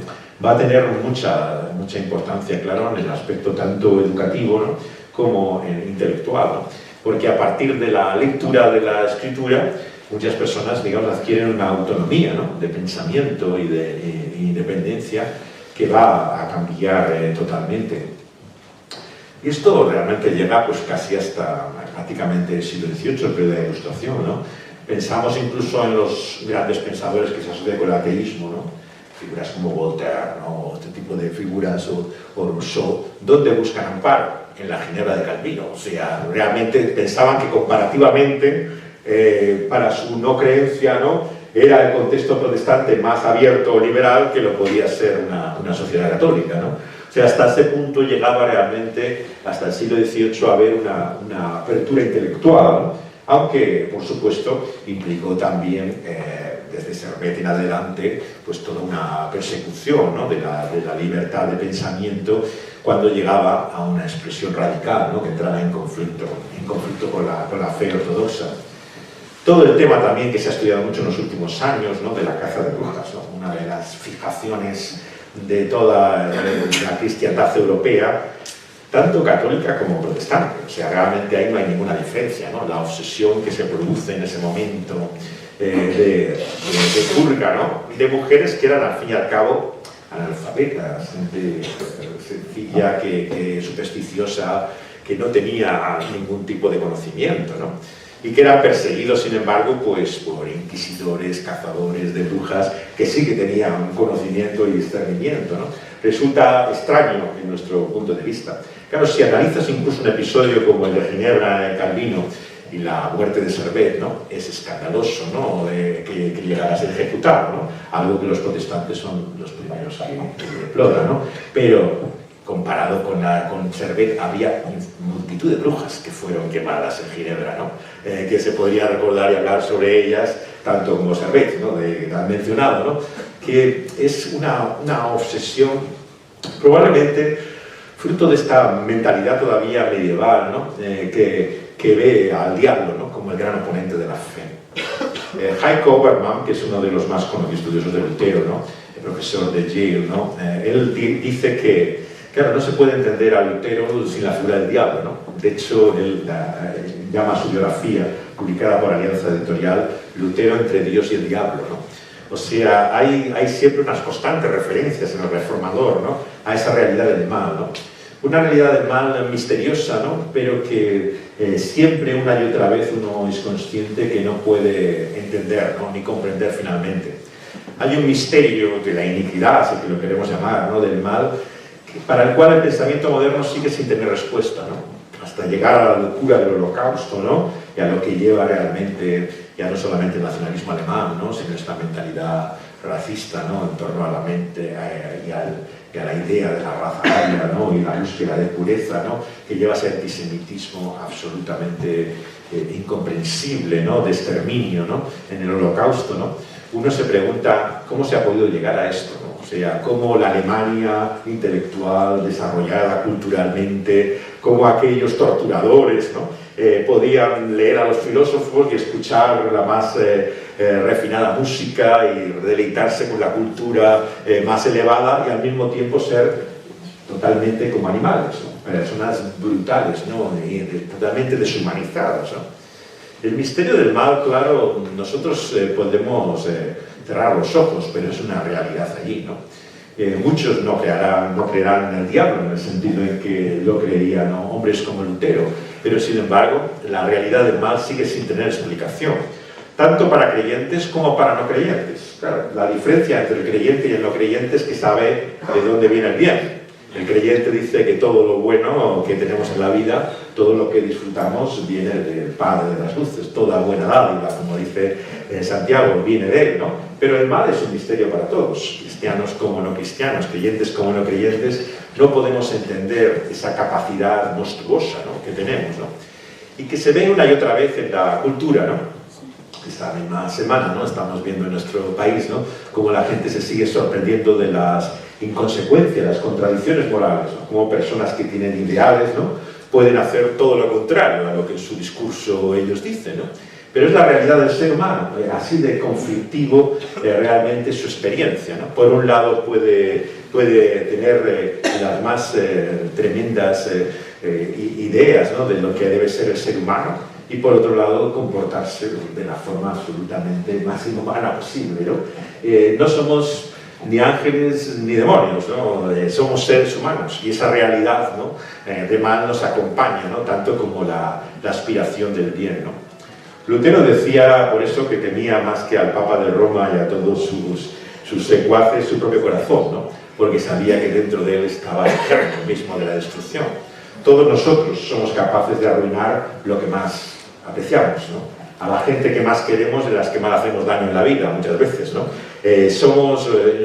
va a tener mucha importancia, claro, en el aspecto tanto educativo, ¿no?, como intelectual, ¿no? Porque a partir de la lectura de la escritura, muchas personas, digamos, adquieren una autonomía, ¿no?, de pensamiento y de independencia que va a cambiar totalmente. Y esto realmente llega pues casi hasta prácticamente el siglo XVIII, el periodo de la Ilustración, ¿no? Pensamos incluso en los grandes pensadores que se asocian con el ateísmo, ¿no? Figuras como Voltaire, ¿no?, este tipo de figuras, o Rousseau, ¿dónde buscan amparo? En la Ginebra de Calvino. O sea, realmente pensaban que comparativamente, para su no creencia, ¿no?, era el contexto protestante más abierto o liberal que lo podía ser una sociedad católica, ¿no? O sea, hasta ese punto llegaba realmente, hasta el siglo XVIII, a haber una apertura intelectual, aunque, por supuesto, implicó también, desde Servet en adelante, pues toda una persecución, ¿no?, de la libertad de pensamiento, cuando llegaba a una expresión radical, ¿no?, que entraba en conflicto con la fe ortodoxa. Todo el tema también que se ha estudiado mucho en los últimos años, ¿no?, de la caza de brujas, ¿no?, una de las fijaciones de toda la cristiandad europea, tanto católica como protestante. O sea, realmente ahí no hay ninguna diferencia, ¿no? La obsesión que se produce en ese momento de purga, ¿no?, de mujeres que eran, al fin y al cabo, analfabetas, gente sencilla, que supersticiosa, que no tenía ningún tipo de conocimiento, ¿no?, y que eran perseguidos, sin embargo, pues por inquisidores, cazadores de brujas, que sí que tenían conocimiento y discernimiento, ¿no? Resulta extraño en nuestro punto de vista. Claro, si analizas incluso un episodio como el de Ginebra, el Calvino, y la muerte de Servet, ¿no?, es escandaloso, ¿no?, que llegara a ser ejecutado, ¿no?, algo que los protestantes son los primeros que deploran, ¿no? Pero comparado con Servet, había multitud de brujas que fueron quemadas en Ginebra, ¿no?, que se podría recordar y hablar sobre ellas, tanto como Servet, ¿no?, que han mencionado, ¿no?, que es una obsesión, probablemente fruto de esta mentalidad todavía medieval, ¿no? Que ve al diablo, ¿no?, como el gran oponente de la fe. Heiko Obermann, que es uno de los más conocidos estudiosos de Lutero, ¿no?, el profesor de Yale, ¿no?, él dice que, claro, no se puede entender a Lutero sin la figura del diablo, ¿no? De hecho, él llama su biografía, publicada por Alianza Editorial, Lutero entre Dios y el diablo, ¿no? O sea, hay siempre unas constantes referencias en el Reformador, ¿no?, a esa realidad del mal, ¿no? Una realidad del mal misteriosa, ¿no?, pero que siempre una y otra vez uno es consciente que no puede entender, ¿no?, ni comprender finalmente. Hay un misterio de la iniquidad, si lo queremos llamar, ¿no?, del mal, para el cual el pensamiento moderno sigue sin tener respuesta, ¿no?, hasta llegar a la locura del Holocausto, ¿no?, y a lo que lleva realmente, ya no solamente el nacionalismo alemán, ¿no?, sino esta mentalidad racista, ¿no?, en torno a la mente y a la idea de la raza aria, ¿no?, y la búsqueda de pureza, ¿no?, que lleva a ese antisemitismo absolutamente incomprensible, ¿no?, de exterminio, ¿no?, en el Holocausto, ¿no? Uno se pregunta cómo se ha podido llegar a esto, ¿no? O sea, cómo la Alemania intelectual, desarrollada culturalmente, cómo aquellos torturadores, ¿no?, podían leer a los filósofos y escuchar la más refinada música y deleitarse con la cultura más elevada y al mismo tiempo ser totalmente como animales, ¿no?, personas brutales, ¿no?, y totalmente deshumanizadas, ¿no? El misterio del mal, claro, nosotros podemos cerrar los ojos, pero es una realidad allí, ¿no? Muchos no creerán en el diablo, en el sentido en que lo creerían, ¿no?, hombres como Lutero, pero sin embargo la realidad del mal sigue sin tener explicación, tanto para creyentes como para no creyentes. Claro, la diferencia entre el creyente y el no creyente es que sabe de dónde viene el bien. El creyente dice que todo lo bueno que tenemos en la vida, todo lo que disfrutamos viene del Padre de las luces, toda buena dádiva, como dice Santiago, viene de él, ¿no? Pero el mal es un misterio para todos, cristianos como no cristianos, creyentes como no creyentes, no podemos entender esa capacidad monstruosa, ¿no?, que tenemos, ¿no?, y que se ve una y otra vez en la cultura, ¿no? Esta misma semana, ¿no?, estamos viendo en nuestro país, ¿no?, cómo la gente se sigue sorprendiendo de las inconsecuencias, las contradicciones morales, ¿no?, como personas que tienen ideales, ¿no?, pueden hacer todo lo contrario a lo que en su discurso ellos dicen, ¿no? Pero es la realidad del ser humano, así de conflictivo realmente su experiencia, ¿no? Por un lado puede tener las más tremendas ideas, ¿no?, de lo que debe ser el ser humano, y por otro lado comportarse de la forma absolutamente más inhumana posible, ¿no? No somos ni ángeles ni demonios, ¿no? Somos seres humanos y esa realidad, ¿no?, de mal nos acompaña, ¿no?, tanto como la aspiración del bien, ¿no? Lutero decía por eso que temía más que al Papa de Roma y a todos sus secuaces su propio corazón, ¿no?, porque sabía que dentro de él estaba el germen mismo de la destrucción. Todos nosotros somos capaces de arruinar lo que más apreciamos, ¿no?, a la gente que más queremos, de las que más hacemos daño en la vida, muchas veces, ¿no?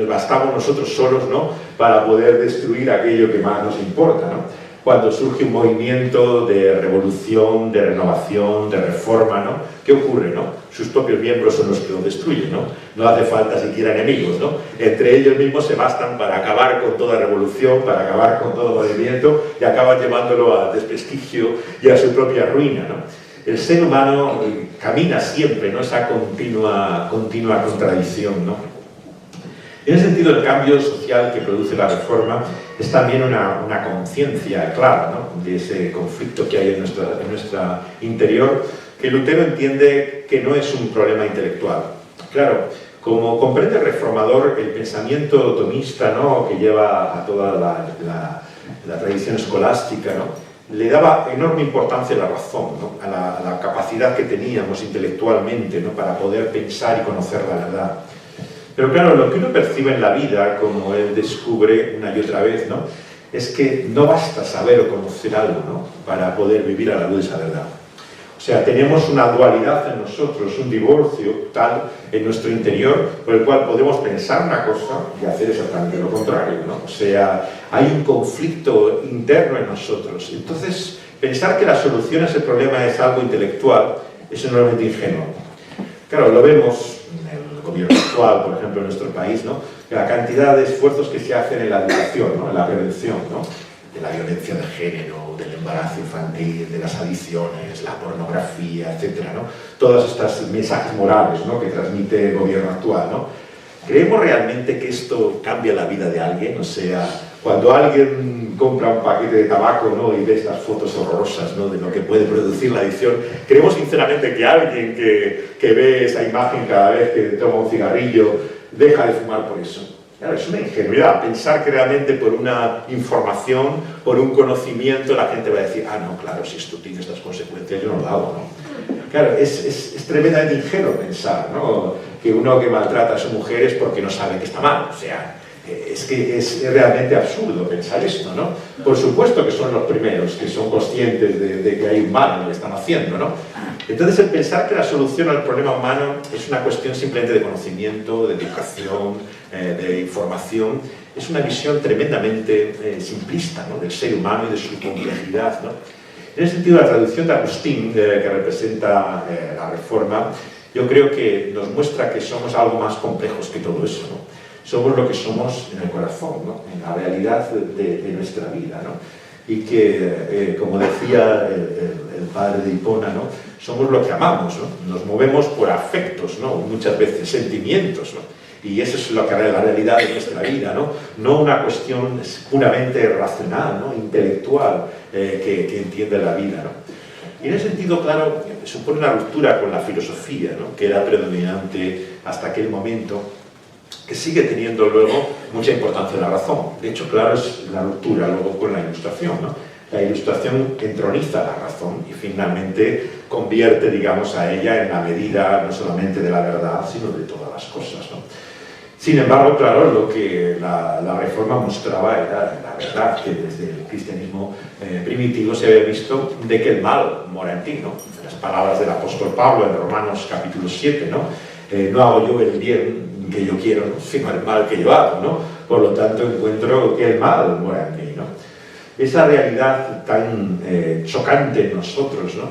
Bastamos nosotros solos, ¿no?, para poder destruir aquello que más nos importa, ¿no? Cuando surge un movimiento de revolución, de renovación, de reforma, ¿no?, ¿qué ocurre, no? Sus propios miembros son los que lo destruyen, ¿no? No hace falta siquiera enemigos, ¿no? Entre ellos mismos se bastan para acabar con toda revolución, para acabar con todo movimiento y acaban llevándolo al desprestigio y a su propia ruina, ¿no? El ser humano camina siempre, ¿no?, esa continua contradicción, ¿no? En ese sentido, el cambio social que produce la reforma es también una conciencia clara, ¿no?, de ese conflicto que hay en nuestra interior, que Lutero entiende que no es un problema intelectual. Claro, como comprende el reformador, el pensamiento tomista, ¿no?, que lleva a toda la tradición escolástica, ¿no?, le daba enorme importancia a la razón, ¿no?, a la capacidad que teníamos intelectualmente, ¿no?, para poder pensar y conocer la verdad. Pero claro, lo que uno percibe en la vida, como él descubre una y otra vez, ¿no?, es que no basta saber o conocer algo, ¿no?, para poder vivir a la luz de esa verdad. O sea, tenemos una dualidad en nosotros, un divorcio tal en nuestro interior, por el cual podemos pensar una cosa y hacer exactamente lo contrario, ¿no? O sea, hay un conflicto interno en nosotros. Entonces, pensar que la solución a ese problema es algo intelectual es enormemente ingenuo. Claro, lo vemos en el gobierno actual, por ejemplo, en nuestro país, ¿no? La cantidad de esfuerzos que se hacen en la educación, ¿no? En la prevención, ¿no? De la violencia de género, del embarazo infantil, de las adicciones, la pornografía, etcétera, ¿no? Todos estos mensajes morales, ¿no? Que transmite el gobierno actual, ¿no? ¿Creemos realmente que esto cambia la vida de alguien? O sea, cuando alguien compra un paquete de tabaco, ¿no? Y ve estas fotos horrorosas, ¿no? De lo que puede producir la adicción, ¿creemos sinceramente que alguien que ve esa imagen cada vez que toma un cigarrillo deja de fumar por eso? Claro, es una ingenuidad pensar que realmente por una información, por un conocimiento, la gente va a decir, ah, no, claro, si esto tiene estas consecuencias, yo no lo hago, ¿no? Claro, es tremendamente ingenuo pensar, ¿no? Que uno que maltrata a su mujer es porque no sabe que está mal, o sea, es que es realmente absurdo pensar esto, ¿no? Por supuesto que son los primeros que son conscientes de que hay un mal en lo que están haciendo, ¿no? Entonces, el pensar que la solución al problema humano es una cuestión simplemente de conocimiento, de educación, de información, es una visión tremendamente simplista, ¿no? Del ser humano y de su complejidad, ¿no? En ese sentido, la traducción de Agustín, que representa la Reforma, yo creo que nos muestra que somos algo más complejos que todo eso, ¿no? Somos lo que somos en el corazón, ¿no? En la realidad de nuestra vida, ¿no? Y que, como decía el padre de Hipona, ¿no? Somos lo que amamos, ¿no? Nos movemos por afectos, ¿no? Muchas veces sentimientos, ¿no? Y eso es lo que es la realidad de nuestra vida, ¿no? No una cuestión puramente racional, ¿no? Intelectual, que entiende la vida, ¿no? Y en ese sentido, claro, supone una ruptura con la filosofía, ¿no? Que era predominante hasta aquel momento, que sigue teniendo luego mucha importancia la razón. De hecho, claro, es la ruptura luego con la Ilustración, ¿no? La Ilustración entroniza la razón y finalmente convierte, digamos, a ella en la medida no solamente de la verdad, sino de todas las cosas, ¿no? Sin embargo, claro, lo que la Reforma mostraba era la verdad, que desde el cristianismo primitivo se había visto de que el mal mora en ti, ¿no? Las palabras del apóstol Pablo en Romanos capítulo 7, ¿no? No hago yo el bien que yo quiero, ¿no? Sino el mal que yo hago, ¿no? Por lo tanto, encuentro que el mal mora en mí, ¿no? Esa realidad tan chocante en nosotros, ¿no?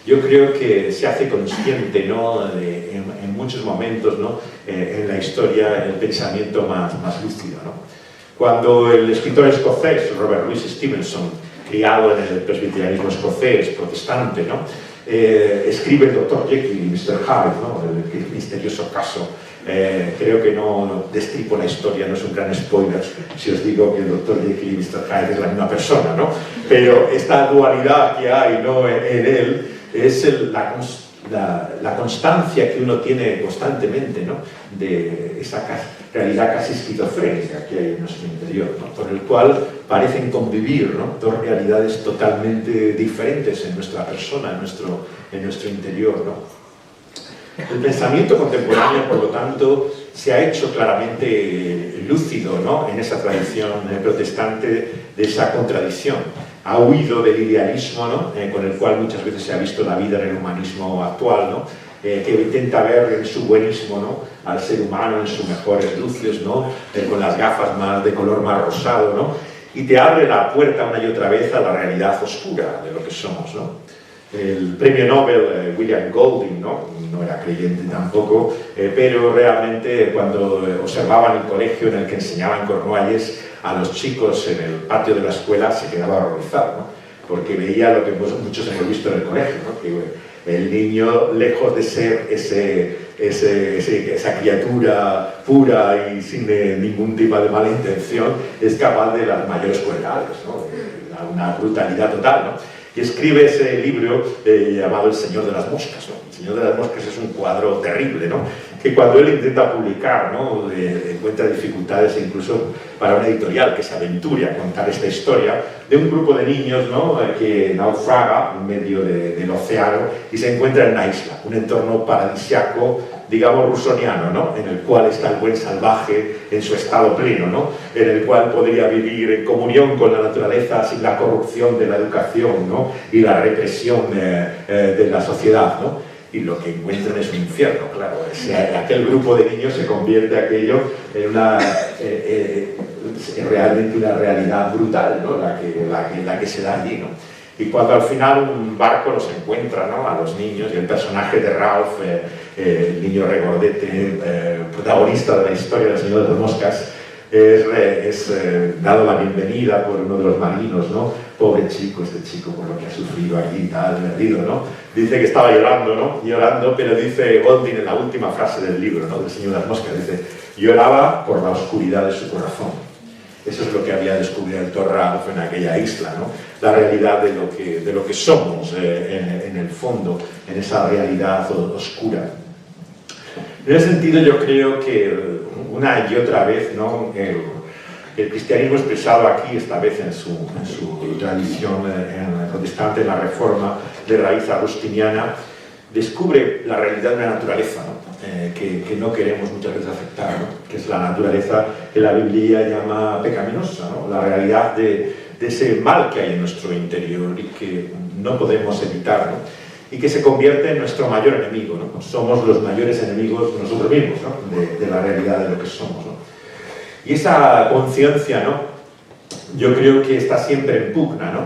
Yo creo que se hace consciente, ¿no? En muchos momentos, ¿no? En la historia, el pensamiento más lúcido, ¿no? Cuando el escritor escocés Robert Louis Stevenson, criado en el presbiterianismo escocés protestante, ¿no? Escribe el Dr. Jekyll y Mr. Hyde, ¿no? El misterioso caso. Creo que no destripo la historia, no es un gran spoiler si os digo que el Dr. Jekyll y Mr. Hyde es la misma persona, ¿no? Pero esta dualidad que hay, ¿no? En él es la constancia que uno tiene constantemente, ¿no? De esa realidad casi esquizofrénica que hay en nuestro interior, ¿no? Por el cual parecen convivir, ¿no? Dos realidades totalmente diferentes en nuestra persona, en nuestro interior, ¿no? El pensamiento contemporáneo, por lo tanto, se ha hecho claramente lúcido, ¿no? En esa tradición protestante de esa contradicción. Ha huido del idealismo, ¿no? Con el cual muchas veces se ha visto la vida en el humanismo actual, ¿no? Que intenta ver en su buenismo, ¿no? Al ser humano en sus mejores luces, ¿no? Con las gafas de color más rosado, ¿no? Y te abre la puerta una y otra vez a la realidad oscura de lo que somos, ¿no? El premio Nobel William Golding, ¿no? No era creyente tampoco, pero realmente cuando observaba en el colegio en el que enseñaba en Cornualles a los chicos en el patio de la escuela se quedaba horrorizado, ¿no? Porque veía lo que muchos hemos visto en el colegio, ¿no? Que el niño, lejos de ser esa criatura pura y sin ningún tipo de mala intención, es capaz de las mayores crueldades, ¿no? Una brutalidad total, ¿no? Y escribe ese libro llamado El Señor de las Moscas, ¿no? El Señor de las Moscas es un cuadro terrible, ¿no? Que cuando él intenta publicar, ¿no? Encuentra dificultades incluso para una editorial que se aventure a contar esta historia de un grupo de niños, ¿no? Que naufraga en medio del océano y se encuentra en una isla, un entorno paradisiaco, digamos, rusoniano, ¿no? En el cual está el buen salvaje en su estado pleno, ¿no? En el cual podría vivir en comunión con la naturaleza sin la corrupción de la educación, ¿no? Y la represión de la sociedad, ¿no? Y lo que encuentran es un infierno, claro. Aquel grupo de niños se convierte aquello en realmente una realidad brutal, ¿no? La que se da allí, ¿no? Y cuando al final un barco los encuentra, ¿no?, a los niños, y el personaje de Ralph, el niño regordete, protagonista de la historia del Señor de las Moscas, es dado la bienvenida por uno de los marinos, ¿no? Pobre chico, este chico, por lo que ha sufrido aquí y tal, perdido, ¿no? Dice que estaba llorando, ¿no? Llorando, pero dice Golding en la última frase del libro, ¿no?, del Señor de las Moscas, dice: lloraba por la oscuridad de su corazón. Eso es lo que había descubierto Ralph en aquella isla, ¿no? La realidad de lo que somos en el fondo, en esa realidad oscura. En ese sentido, yo creo que una y otra vez, ¿no?, el cristianismo expresado aquí, esta vez en su tradición protestante, en la Reforma de raíz agustiniana, descubre la realidad de una naturaleza, ¿no?, que no queremos muchas veces aceptar, ¿no?, que es la naturaleza que la Biblia llama pecaminosa, ¿no?, la realidad de ese mal que hay en nuestro interior y que no podemos evitar, ¿no?, y que se convierte en nuestro mayor enemigo, ¿no? Somos los mayores enemigos de nosotros mismos, ¿no?, de la realidad de lo que somos, ¿no? Y esa conciencia, ¿no?, yo creo que está siempre en pugna, ¿no?,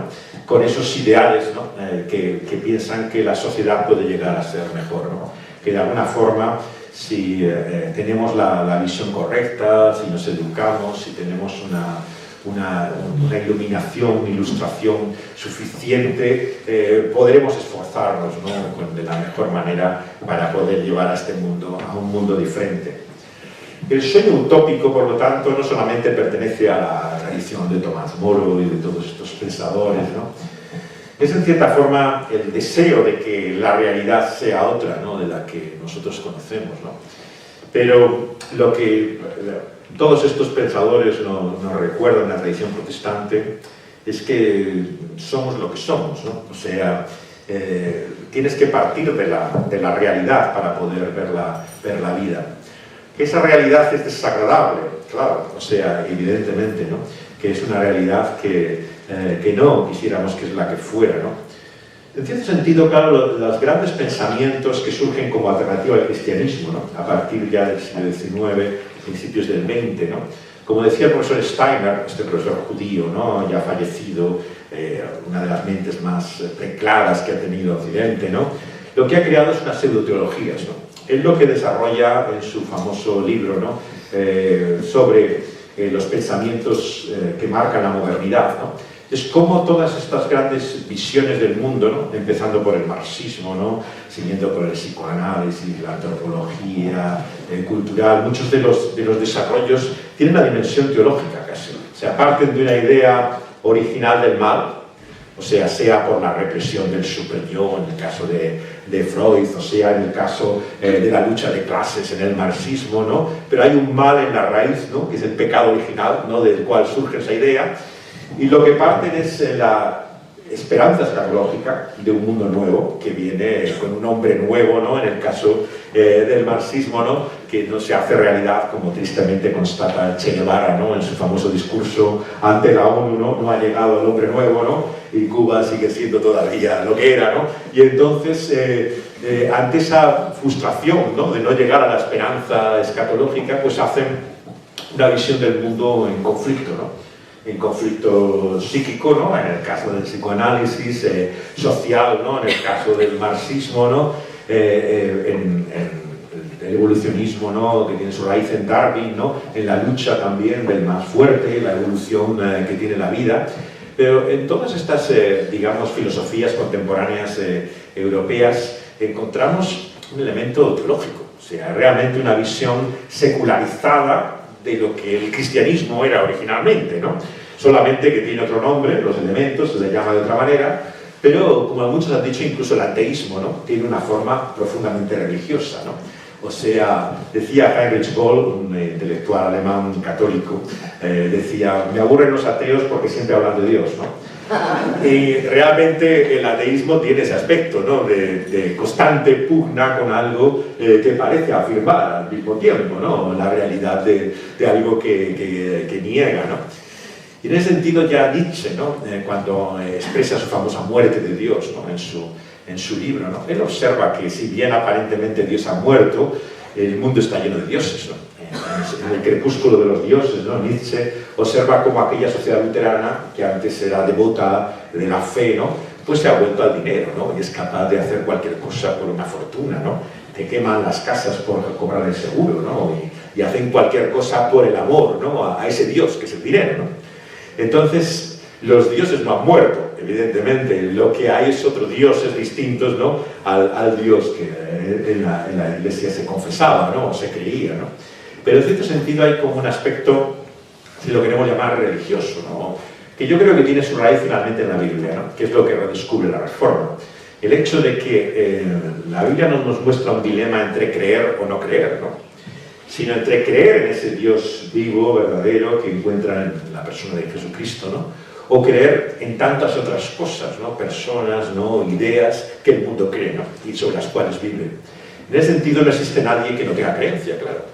con esos ideales, ¿no?, que piensan que la sociedad puede llegar a ser mejor, ¿no?, que de alguna forma, si tenemos la visión correcta, si nos educamos, si tenemos una iluminación, una ilustración suficiente, podremos esforzarnos, ¿no?, de la mejor manera para poder llevar a este mundo a un mundo diferente. El sueño utópico, por lo tanto, no solamente pertenece a la tradición de Tomás Moro y de todos estos pensadores, ¿no?, es en cierta forma el deseo de que la realidad sea otra, ¿no?, de la que nosotros conocemos, ¿no? Pero lo que todos estos pensadores nos recuerdan en la tradición protestante es que somos lo que somos, ¿no? O sea, tienes que partir de la realidad para poder ver la vida. Que esa realidad es desagradable, claro, o sea, evidentemente, ¿no?, que es una realidad que no quisiéramos que es la que fuera, ¿no? En cierto sentido, claro, los grandes pensamientos que surgen como alternativa al cristianismo, ¿no?, a partir ya del siglo XIX, principios del XX, ¿no?, como decía el profesor Steiner, este profesor judío, ¿no?, ya fallecido, una de las mentes más preclaras que ha tenido Occidente, ¿no?, lo que ha creado es unas pseudoteologías, ¿no? Es lo que desarrolla en su famoso libro, ¿no?, sobre los pensamientos que marcan la modernidad, ¿no? Es como todas estas grandes visiones del mundo, ¿no?, empezando por el marxismo, ¿no?, siguiendo por el psicoanálisis, la antropología cultural, muchos de los desarrollos tienen una dimensión teológica casi. O sea, parten de una idea original del mal, o sea por la represión del superyo en el caso de Freud, o sea en el caso de la lucha de clases en el marxismo, ¿no?, pero hay un mal en la raíz, ¿no?, que es el pecado original, ¿no?, del cual surge esa idea. Y lo que parten es la esperanza escatológica de un mundo nuevo, que viene con un hombre nuevo, ¿no?, en el caso del marxismo, ¿no?, que no se hace realidad, como tristemente constata Che Guevara, ¿no?, en su famoso discurso ante la ONU, ¿no?, ha llegado el hombre nuevo, ¿no?, y Cuba sigue siendo todavía lo que era, ¿no? Y entonces, ante esa frustración, ¿no?, de no llegar a la esperanza escatológica, pues hacen una visión del mundo en conflicto, ¿no?, en conflicto psíquico, ¿no?, en el caso del psicoanálisis, social, ¿no?, en el caso del marxismo, ¿no?, en el evolucionismo, ¿no?, que tiene su raíz en Darwin, ¿no?, en la lucha también del más fuerte, la evolución que tiene la vida. Pero en todas estas, digamos, filosofías contemporáneas europeas encontramos un elemento teológico, o sea, realmente una visión secularizada de lo que el cristianismo era originalmente, ¿no? Solamente que tiene otro nombre, los elementos, se le llama de otra manera, pero como muchos han dicho, incluso el ateísmo, ¿no?, tiene una forma profundamente religiosa, ¿no? O sea, decía Heinrich Böll, un intelectual alemán católico, decía: me aburren los ateos porque siempre hablan de Dios, ¿no? Y realmente el ateísmo tiene ese aspecto, ¿no?, de constante pugna con algo que parece afirmar al mismo tiempo, ¿no?, la realidad de algo que niega, ¿no? Y en ese sentido ya Nietzsche, ¿no?, cuando expresa su famosa muerte de Dios, ¿no?, en su libro, ¿no?, él observa que si bien aparentemente Dios ha muerto, el mundo está lleno de dioses, ¿no? En el crepúsculo de los dioses, ¿no?, Nietzsche observa cómo aquella sociedad luterana, que antes era devota de la fe, ¿no?, pues se ha vuelto al dinero, ¿no? Y es capaz de hacer cualquier cosa por una fortuna, ¿no? Te queman las casas por cobrar el seguro, ¿no? Y hacen cualquier cosa por el amor, ¿no? A ese Dios que es el dinero, ¿no? Entonces, los dioses no han muerto, evidentemente. Lo que hay es otros dioses distintos, ¿no? Al Dios que en la iglesia se confesaba, ¿no? O se creía, ¿no? Pero en cierto sentido hay como un aspecto, si lo queremos llamar religioso, ¿no? Que yo creo que tiene su raíz finalmente en la Biblia, ¿no? Que es lo que redescubre la Reforma. El hecho de que la Biblia no nos muestra un dilema entre creer o no creer, ¿no? Sino entre creer en ese Dios vivo, verdadero, que encuentra en la persona de Jesucristo, ¿no? O creer en tantas otras cosas, ¿no? Personas, ¿no? Ideas que el mundo cree, ¿no? Y sobre las cuales vive. En ese sentido no existe nadie que no tenga creencia, claro.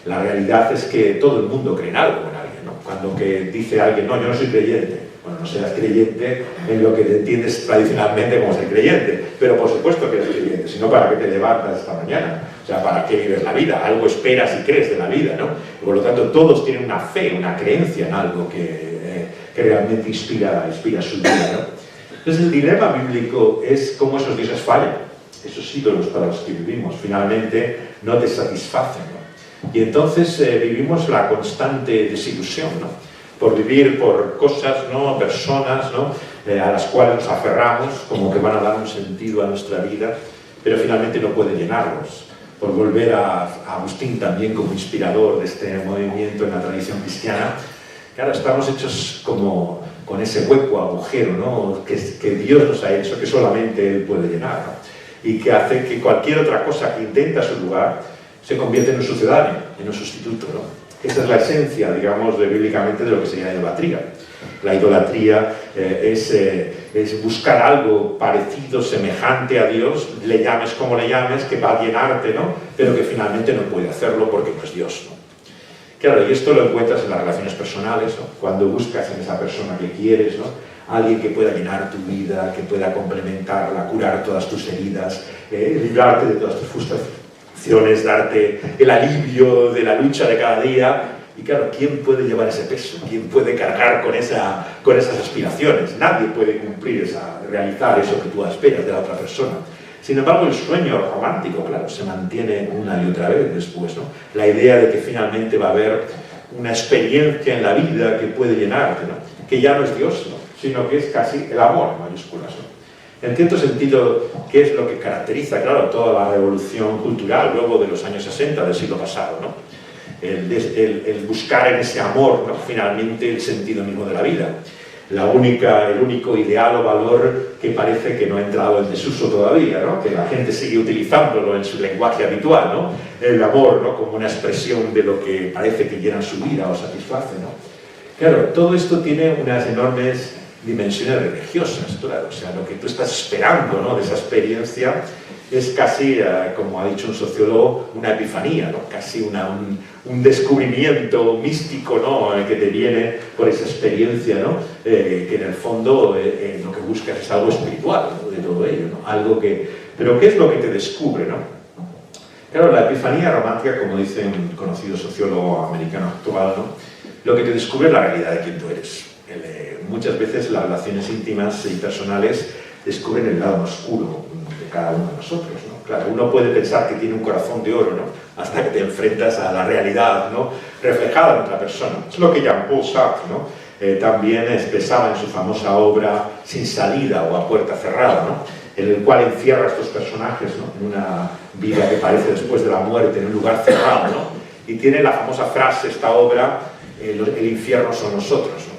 La realidad es que todo el mundo cree en algo, en alguien, ¿no? Cuando que dice alguien, no, yo no soy creyente, bueno, no serás creyente en lo que te entiendes tradicionalmente como ser creyente, pero por supuesto que eres creyente, sino para qué te levantas esta mañana, o sea, para qué vives la vida, algo esperas y crees de la vida, ¿no? Y por lo tanto todos tienen una fe, una creencia en algo que realmente inspira su vida, ¿no? Entonces el dilema bíblico es cómo esos dioses fallan, esos ídolos para los que vivimos, finalmente no te satisfacen, ¿no? Y entonces vivimos la constante desilusión, ¿no? Por vivir por cosas, ¿no? Personas, ¿no? A las cuales nos aferramos, como que van a dar un sentido a nuestra vida, pero finalmente no pueden llenarnos. Por volver a Agustín también como inspirador de este movimiento en la tradición cristiana, claro, estamos hechos como con ese hueco, agujero, ¿no? que Dios nos ha hecho, que solamente Él puede llenar, ¿no? Y que hace que cualquier otra cosa que intenta su lugar se convierte en un sucedáneo, en un sustituto, ¿no? Esa es la esencia, digamos, bíblicamente de lo que sería la idolatría. La idolatría es buscar algo parecido, semejante a Dios, le llames como le llames, que va a llenarte, ¿no? Pero que finalmente no puede hacerlo porque no es Dios, ¿no? Claro, y esto lo encuentras en las relaciones personales, ¿no? Cuando buscas en esa persona que quieres, ¿no? Alguien que pueda llenar tu vida, que pueda complementarla, curar todas tus heridas, librarte de todas tus frustraciones, darte el alivio de la lucha de cada día. Y claro, ¿quién puede llevar ese peso? ¿Quién puede cargar con esas aspiraciones? Nadie puede cumplir realizar eso que tú esperas de la otra persona. Sin embargo, el sueño romántico, claro, se mantiene una y otra vez después, ¿no? La idea de que finalmente va a haber una experiencia en la vida que puede llenarte, ¿no? Que ya no es Dios, ¿no? Sino que es casi el amor, en mayúsculas, ¿no? En cierto sentido, ¿qué es lo que caracteriza, claro, toda la revolución cultural luego de los años 60 del siglo pasado, ¿no? El buscar en ese amor, ¿no? Finalmente el sentido mismo de la vida. El único ideal o valor que parece que no ha entrado en desuso todavía, ¿no? Que la gente sigue utilizándolo en su lenguaje habitual, ¿no? El amor, ¿no? Como una expresión de lo que parece que llena su vida o satisface, ¿no? Claro, todo esto tiene unas enormes dimensiones religiosas, claro, o sea, lo que tú estás esperando, ¿no? De esa experiencia es casi, como ha dicho un sociólogo, una epifanía, ¿no? Casi un descubrimiento místico, ¿no? Que te viene por esa experiencia, ¿no? Que en el fondo lo que buscas es algo espiritual, ¿no? De todo ello, ¿no? Pero ¿qué es lo que te descubre, ¿no? Claro, la epifanía romántica, como dice un conocido sociólogo americano actual, ¿no? Lo que te descubre es la realidad de quién tú eres. Muchas veces las relaciones íntimas y personales descubren el lado oscuro de cada uno de nosotros, ¿no? Claro, uno puede pensar que tiene un corazón de oro, ¿no? Hasta que te enfrentas a la realidad, ¿no? Reflejada en otra persona. Es lo que Jean-Paul Sartre, ¿no? También expresaba en su famosa obra Sin salida o A puerta cerrada, ¿no? En el cual encierra a estos personajes, ¿no? En una vida que parece después de la muerte, en un lugar cerrado, ¿no? Y tiene la famosa frase, esta obra, el infierno son nosotros, ¿no?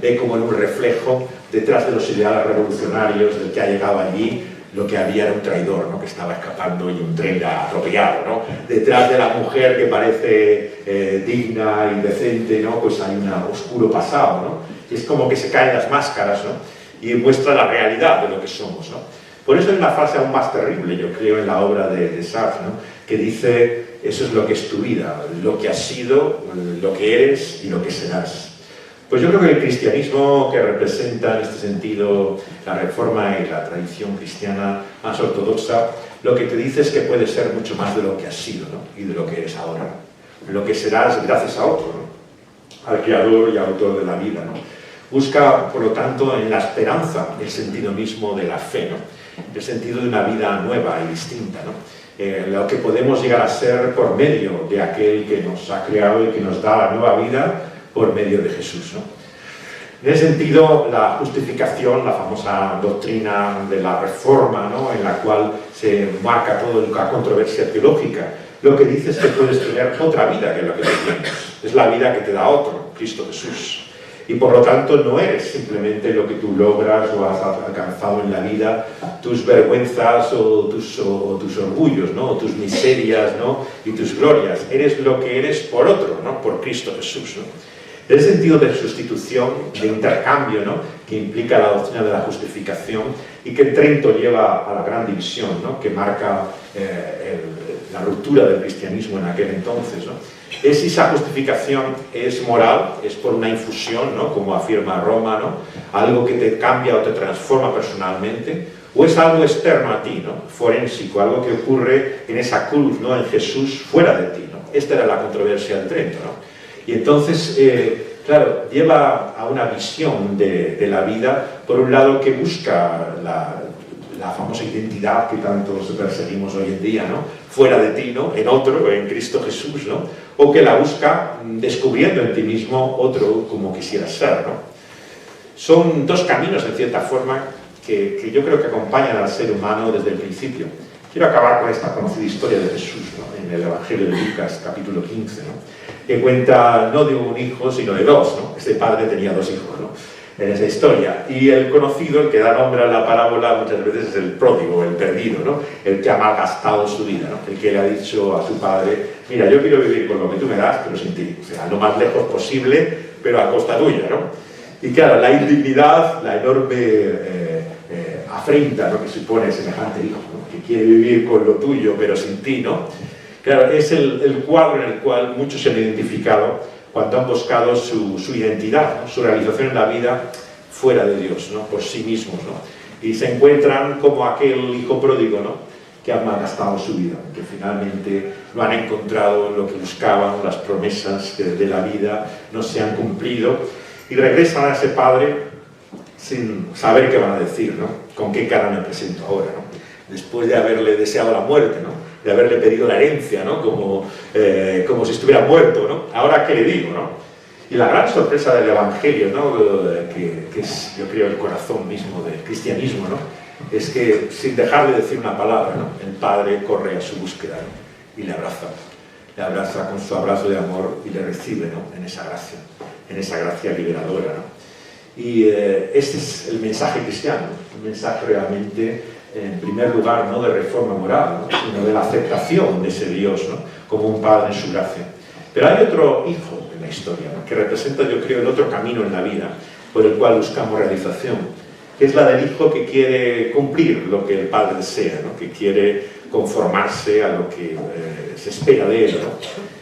Ve como en un reflejo, detrás de los ideales revolucionarios del que ha llegado allí, lo que había era un traidor, ¿no? Que estaba escapando y un tren le ha atropellado, ¿no? Detrás de la mujer que parece digna y decente, ¿no? Pues hay un oscuro pasado, ¿no? Y es como que se caen las máscaras, ¿no? Y muestra la realidad de lo que somos, ¿no? Por eso hay una frase aún más terrible, yo creo, en la obra de Sartre, ¿no? Que dice, eso es lo que es tu vida, lo que has sido, lo que eres y lo que serás. Pues yo creo que el cristianismo, que representa en este sentido la reforma y la tradición cristiana más ortodoxa, lo que te dice es que puedes ser mucho más de lo que has sido, ¿no? Y de lo que eres ahora. Lo que serás gracias a otro, ¿no? Al creador y autor de la vida, ¿no? Busca, por lo tanto, en la esperanza el sentido mismo de la fe, ¿no? El sentido de una vida nueva y distinta, ¿no? Lo que podemos llegar a ser por medio de aquel que nos ha creado y que nos da la nueva vida por medio de Jesús, ¿no? En ese sentido, la justificación, la famosa doctrina de la Reforma, ¿no?, en la cual se marca toda la controversia teológica, lo que dice es que puedes tener otra vida que la que tú tienes. Es la vida que te da otro, Cristo Jesús. Y por lo tanto no eres simplemente lo que tú logras o has alcanzado en la vida, tus vergüenzas o tus orgullos, ¿no?, o tus miserias, ¿no?, y tus glorias. Eres lo que eres por otro, ¿no?, por Cristo Jesús, ¿no? El sentido de sustitución, de intercambio, ¿no?, que implica la doctrina de la justificación y que en Trento lleva a la gran división, ¿no?, que marca la ruptura del cristianismo en aquel entonces, ¿no? Es esa justificación es moral, es por una infusión, ¿no?, como afirma Roma, ¿no?, algo que te cambia o te transforma personalmente, o es algo externo a ti, ¿no?, forénsico, algo que ocurre en esa cruz, ¿no?, en Jesús, fuera de ti, ¿no? Esta era la controversia del Trento, ¿no? Y entonces, claro, lleva a una visión de la vida, por un lado, que busca la famosa identidad que tantos perseguimos hoy en día, ¿no?, fuera de ti, ¿no?, en otro, en Cristo Jesús, ¿no?, o que la busca descubriendo en ti mismo otro como quisieras ser, ¿no? Son dos caminos, en cierta forma, que yo creo que acompañan al ser humano desde el principio. Quiero acabar con esta conocida historia de Jesús, ¿no?, en el Evangelio de Lucas, capítulo 15, ¿no?, que cuenta no de un hijo, sino de dos, ¿no? Este padre tenía dos hijos, ¿no?, en esa historia. Y el conocido, el que da nombre a la parábola, muchas veces es el pródigo, el perdido, ¿no?, el que ha malgastado su vida, ¿no?, el que le ha dicho a su padre: mira, yo quiero vivir con lo que tú me das, pero sin ti, o sea, lo más lejos posible, pero a costa tuya, ¿no? Y claro, la indignidad, la enorme afrenta, ¿no?, que supone semejante hijo, ¿no?, que quiere vivir con lo tuyo, pero sin ti, ¿no? Claro, es el cuadro en el cual muchos se han identificado cuando han buscado su identidad, ¿no?, su realización en la vida fuera de Dios, ¿no?, por sí mismos, ¿no? Y se encuentran como aquel hijo pródigo, ¿no?, que han malgastado su vida, que finalmente no han encontrado lo que buscaban, las promesas de la vida no se han cumplido, y regresan a ese padre sin saber qué van a decir, ¿no?, con qué cara me presento ahora, ¿no?, después de haberle deseado la muerte, ¿no?, de haberle pedido la herencia, ¿no?, como si estuviera muerto, ¿no? Ahora, ¿qué le digo, no? Y la gran sorpresa del Evangelio, ¿no?, que es, yo creo, el corazón mismo del cristianismo, ¿no?, es que sin dejar de decir una palabra, ¿no?, el Padre corre a su búsqueda, ¿no?, y le abraza con su abrazo de amor y le recibe, ¿no?, en esa gracia liberadora, ¿no? Y este es el mensaje cristiano, un mensaje realmente, en primer lugar, no de reforma moral, ¿no?, sino de la aceptación de ese Dios, ¿no?, como un Padre en su gracia. Pero hay otro hijo en la historia, ¿no?, que representa, yo creo, el otro camino en la vida por el cual buscamos realización, que es la del hijo que quiere cumplir lo que el Padre desea, ¿no?, que quiere conformarse a lo que se espera de él, ¿no?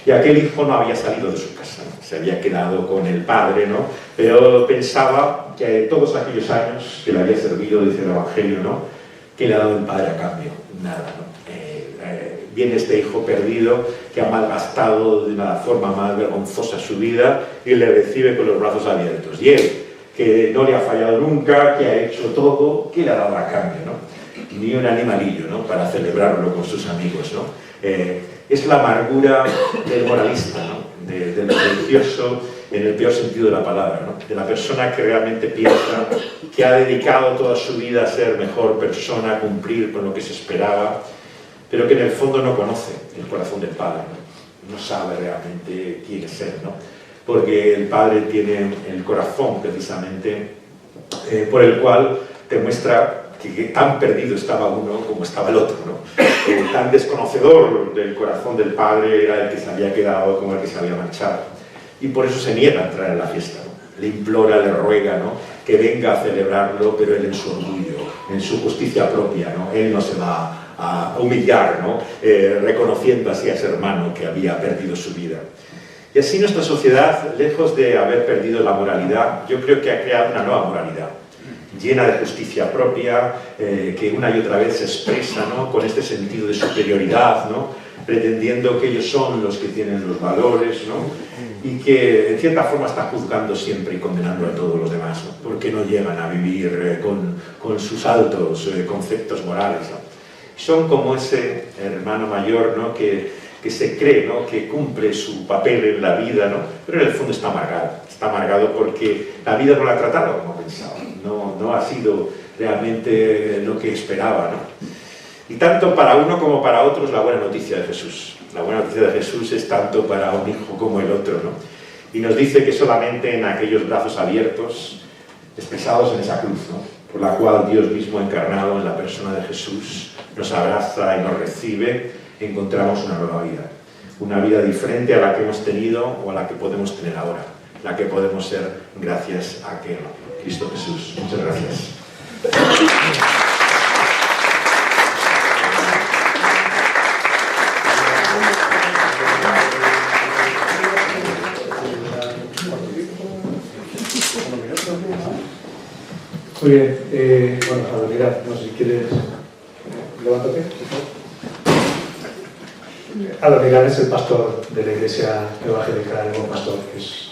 Y aquel hijo no había salido de su casa, ¿no?, se había quedado con el Padre, ¿no?, pero pensaba que todos aquellos años que le había servido, dice el Evangelio, ¿no?, ¿qué le ha dado el Padre a cambio? Nada, ¿no? Viene este hijo perdido que ha malgastado de una forma más vergonzosa su vida y le recibe con los brazos abiertos. Y él, que no le ha fallado nunca, que ha hecho todo, ¿qué le ha dado a cambio, no? Ni un animalillo, ¿no?, para celebrarlo con sus amigos, ¿no? Es la amargura del moralista, ¿no?, del religioso, en el peor sentido de la palabra, ¿no?, de la persona que realmente piensa que ha dedicado toda su vida a ser mejor persona, a cumplir con lo que se esperaba, pero que en el fondo no conoce el corazón del Padre, no sabe realmente quién es Él, ¿no?, porque el Padre tiene el corazón precisamente por el cual te muestra que tan perdido estaba uno como estaba el otro, ¿no? Tan desconocedor del corazón del Padre era el que se había quedado como el que se había marchado. Y por eso se niega a entrar en la fiesta, ¿no? Le implora, le ruega, ¿no?, que venga a celebrarlo, pero él en su orgullo, en su justicia propia, ¿no? Él no se va a humillar, ¿no?, reconociendo así a ese hermano que había perdido su vida. Y así nuestra sociedad, lejos de haber perdido la moralidad, yo creo que ha creado una nueva moralidad, llena de justicia propia, que una y otra vez se expresa, ¿no?, con este sentido de superioridad, ¿no?, pretendiendo que ellos son los que tienen los valores, ¿no? Y que en cierta forma está juzgando siempre y condenando a todos los demás, ¿no? Porque no llegan a vivir con sus altos conceptos morales, ¿no? Son como ese hermano mayor, ¿no? que se cree, ¿no? que cumple su papel en la vida, ¿no? Pero en el fondo está amargado porque la vida no lo ha tratado como pensaba, no ha sido realmente lo que esperaba, ¿no? Y tanto para uno como para otros la buena noticia de Jesús. La buena noticia de Jesús es tanto para un hijo como el otro, ¿no? Y nos dice que solamente en aquellos brazos abiertos, expresados en esa cruz, ¿no? Por la cual Dios mismo encarnado en la persona de Jesús nos abraza y nos recibe, encontramos una nueva vida. Una vida diferente a la que hemos tenido o a la que podemos tener ahora. La que podemos ser gracias a aquel Cristo Jesús. Muchas gracias. Muy bien, bueno, Adoniran, no sé si quieres, levántate. Adoniran es el pastor de la Iglesia Evangélica, el buen pastor, que es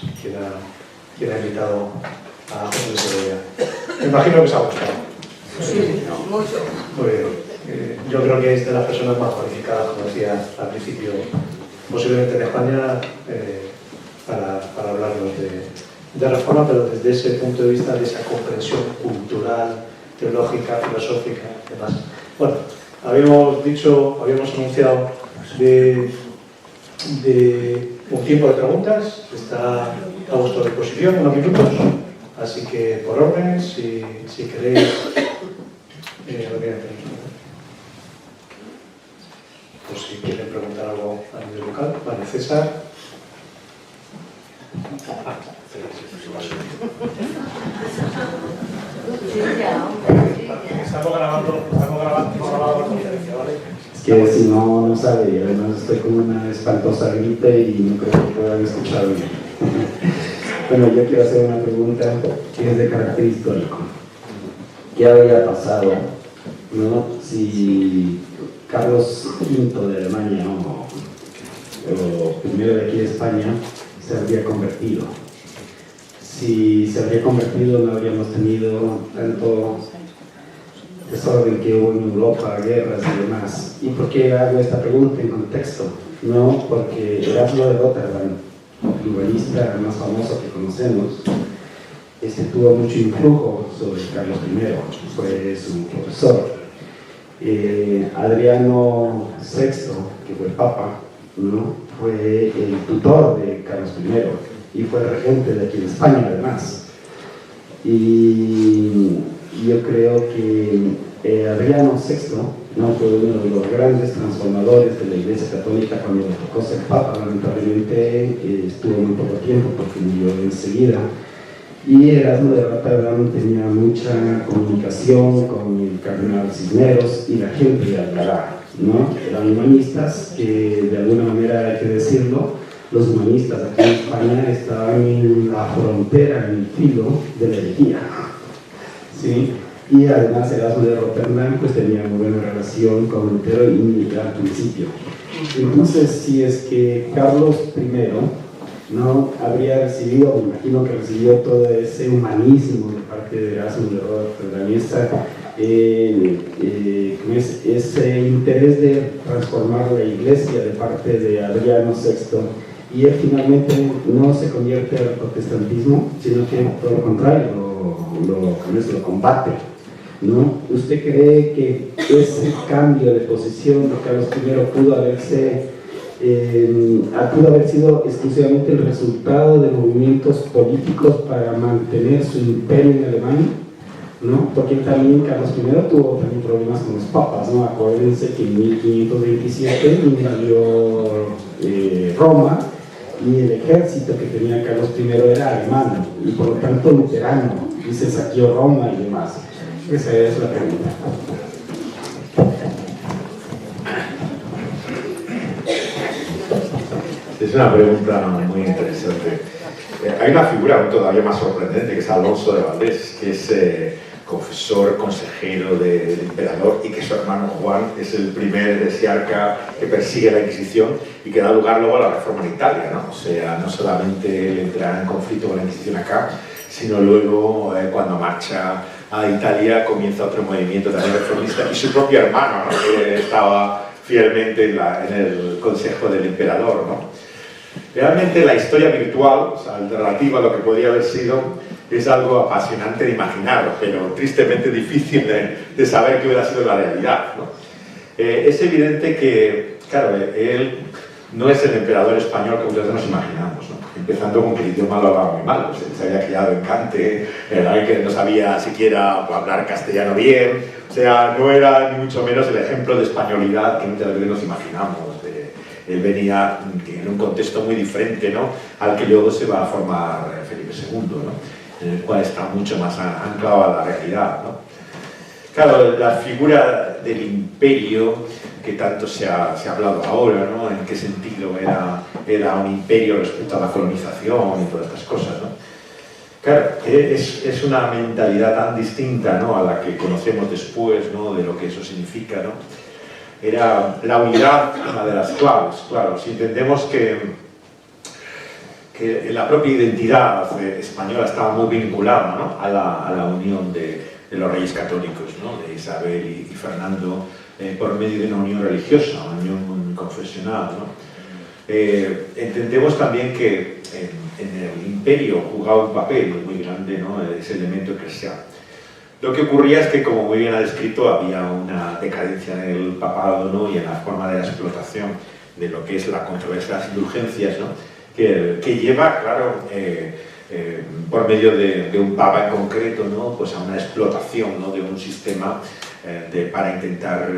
quien ha invitado a José de Segovia. Me imagino que os ha gustado. Sí, mucho. Muy bien. Yo creo que es de las personas más cualificadas, como decía al principio, posiblemente en España, para hablarnos de reforma, pero desde ese punto de vista de esa comprensión cultural, teológica, filosófica y demás. Bueno, habíamos anunciado de un tiempo de preguntas, está a vuestra disposición, unos minutos, así que por orden, si queréis, pues si quieren preguntar algo a nivel local. Vale, César. Estamos grabando la conferencia, ¿vale? Es que si no sabe, y además estoy con una espantosa gripe y no creo que puedan escucharme. Bueno, yo quiero hacer una pregunta que es de carácter histórico. ¿Qué habría pasado, no, si Carlos V de Alemania o primero de aquí de España se habría convertido? Si se habría convertido, no habríamos tenido tanto desorden que hubo en Europa, guerras y demás. ¿Y por qué hago esta pregunta en contexto? No, porque Erasmo de Rotterdam, el humanista más famoso que conocemos, tuvo mucho influjo sobre Carlos I, fue su profesor. Adriano VI, que fue papa, ¿no? Fue el tutor de Carlos I y fue regente de aquí en España además. Y yo creo que Adriano VI, ¿no? Fue uno de los grandes transformadores de la Iglesia Católica cuando le tocó ser papa. Lamentablemente estuvo muy poco tiempo porque murió enseguida. Y Erasmo de Rotterdam tenía mucha comunicación con el cardenal Cisneros y la gente de Alcalá, ¿no? Eran humanistas que, de alguna manera hay que decirlo, los humanistas aquí en España estaban en la frontera, en el filo de la herejía, ¿sí? Y además Erasmo de Rotterdam pues tenía muy buena relación con Lutero y al principio. Entonces, si es que Carlos I no habría recibido, me imagino que recibió todo ese humanismo de parte de Erasmo de Rotterdam, ese interés de transformar la Iglesia de parte de Adriano VI, y él finalmente no se convierte al protestantismo, sino que todo lo contrario, lo combate, ¿no? ¿Usted cree que ese cambio de posición de Carlos I pudo haber sido exclusivamente el resultado de movimientos políticos para mantener su imperio en Alemania, ¿no? Porque también Carlos I tuvo también problemas con los papas, ¿no? Acuérdense que en 1527 invadió Roma y el ejército que tenía Carlos I era alemán y por lo tanto luterano, y se saqueó Roma y demás. Esa es la pregunta. Es una pregunta muy interesante. Hay una figura todavía más sorprendente que es Alonso de Valdés, que es confesor, consejero del emperador, y que su hermano Juan es el primer heresiarca que persigue la Inquisición y que da lugar luego a la Reforma en Italia, ¿no? O sea, no solamente él entrará en conflicto con la Inquisición acá, sino luego cuando marcha a Italia comienza otro movimiento también reformista, y su propio hermano, ¿no? Que estaba fielmente en el consejo del emperador, ¿no? Realmente la historia virtual, o sea, alternativa a lo que podría haber sido, es algo apasionante de imaginar, pero tristemente difícil de saber qué hubiera sido la realidad, ¿no? Es evidente que, claro, él no es el emperador español que muchas veces nos imaginamos, ¿no? Empezando con que el idioma lo hablaba muy mal, pues él se había criado en Cante, que no sabía siquiera hablar castellano bien, o sea, no era ni mucho menos el ejemplo de españolidad que muchas veces nos imaginamos. Él venía en un contexto muy diferente, ¿no?, al que luego se va a formar Felipe II, ¿no?, en el cual está mucho más anclado a la realidad, ¿no? Claro, la figura del imperio, que tanto se ha hablado ahora, ¿no?, en qué sentido era un imperio respecto a la colonización y todas estas cosas, ¿no? Claro, es una mentalidad tan distinta, ¿no?, a la que conocemos después, ¿no?, de lo que eso significa, ¿no? Era la unidad una de las claves, claro. Si entendemos que la propia identidad española estaba muy vinculada, ¿no?, a la unión de los reyes católicos, ¿no?, de Isabel y Fernando, por medio de una unión religiosa, una unión confesional, ¿no? Entendemos también que en el imperio jugaba un papel muy grande, ¿no?, ese elemento eclesial. Lo que ocurría es que, como muy bien ha descrito, había una decadencia en el papado, ¿no?, y en la forma de la explotación de lo que es la controversia de las indulgencias, ¿no?, que lleva, claro, por medio de un papa en concreto, ¿no?, pues a una explotación, ¿no?, de un sistema para intentar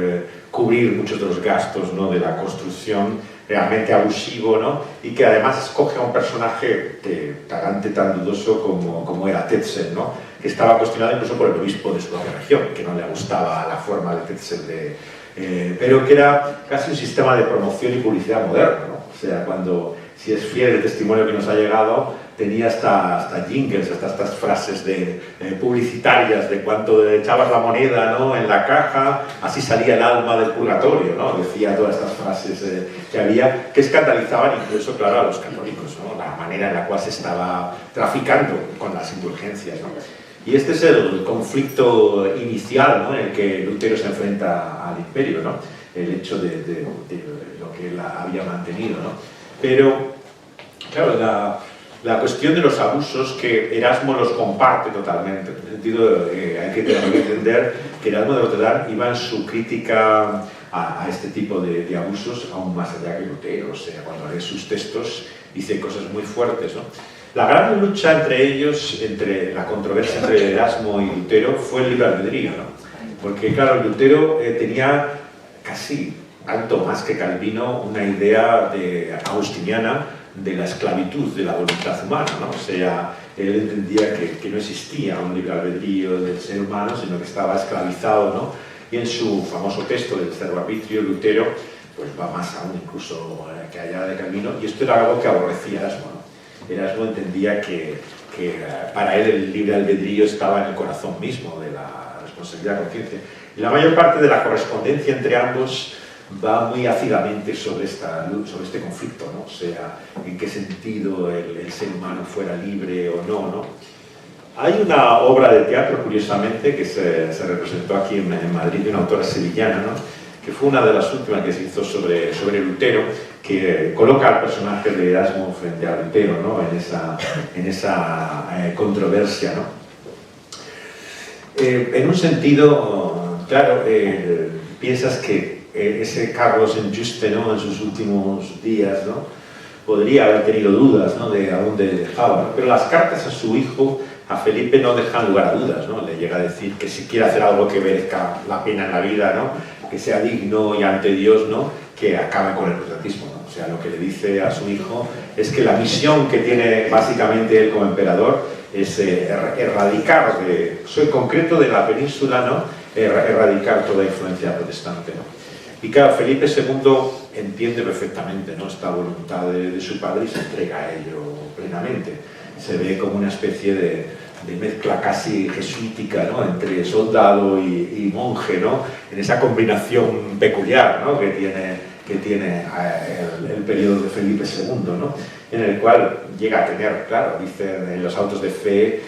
cubrir muchos de los gastos, ¿no?, de la construcción, realmente abusivo, ¿no?, y que además escoge a un personaje tan dudoso como era Tetzel, ¿no?, que estaba cuestionado incluso por el obispo de su propia región, que no le gustaba la forma de Tetzel, pero que era casi un sistema de promoción y publicidad moderno, ¿no? O sea, si es fiel el testimonio que nos ha llegado, tenía hasta jingles, hasta estas frases publicitarias de cuánto echabas la moneda, ¿no?, en la caja, así salía el alma del purgatorio, ¿no? Decía todas estas frases que había, que escandalizaban incluso, claro, a los católicos, ¿no?, la manera en la cual se estaba traficando con las indulgencias, ¿no? Y este es el conflicto inicial, ¿no?, en el que Lutero se enfrenta al imperio, ¿no?, el hecho de lo que él había mantenido, ¿no? Pero, claro, la cuestión de los abusos, que Erasmo los comparte totalmente, en el sentido hay que entender que Erasmo de Rotterdam iba en su crítica a este tipo de abusos aún más allá que Lutero. O sea, cuando lee sus textos dice cosas muy fuertes, ¿no? La gran lucha entre ellos, la controversia entre Erasmo y Lutero, fue el libre albedrío, ¿no? Porque, claro, Lutero tenía casi tanto más que Calvino una idea agustiniana de la esclavitud de la voluntad humana, ¿no? O sea, él entendía que no existía un libre albedrío del ser humano, sino que estaba esclavizado, ¿no? Y en su famoso texto del Servo Arbitrio, Lutero pues va más aún incluso que allá de Calvino, y esto era algo que aborrecía Erasmo, ¿no? Erasmo entendía que para él el libre albedrío estaba en el corazón mismo de la responsabilidad de conciencia. Y la mayor parte de la correspondencia entre ambos va muy ácidamente sobre este conflicto, ¿no? O sea, en qué sentido el ser humano fuera libre o no, ¿no? Hay una obra de teatro, curiosamente, que se representó aquí en Madrid, de una autora sevillana, ¿no?, que fue una de las últimas que se hizo sobre Lutero, que coloca al personaje de Erasmo frente a Lutero, ¿no?, en esa controversia, ¿no? En un sentido, claro, piensas que ese Carlos Enjuste, ¿no?, en sus últimos días, ¿no?, podría haber tenido dudas, ¿no?, de a dónde dejaba, ¿no? Pero las cartas a su hijo, a Felipe, no dejan lugar a dudas, ¿no? Le llega a decir que si quiere hacer algo que merezca la pena en la vida, ¿no?, que sea digno y ante Dios, ¿no?, que acabe con el protestantismo, ¿no? O sea, lo que le dice a su hijo es que la misión que tiene básicamente él como emperador es erradicar, soy concreto de la península, ¿no?, erradicar toda influencia protestante, ¿no? Y claro, Felipe II entiende perfectamente, ¿no?, esta voluntad de su padre y se entrega a ello plenamente. Se ve como una especie mezcla casi jesuítica, ¿no? Entre soldado y monje, ¿no? En esa combinación peculiar, ¿no? que tiene el periodo de Felipe II, ¿no? En el cual llega a tener, claro, dicen en los autos de fe,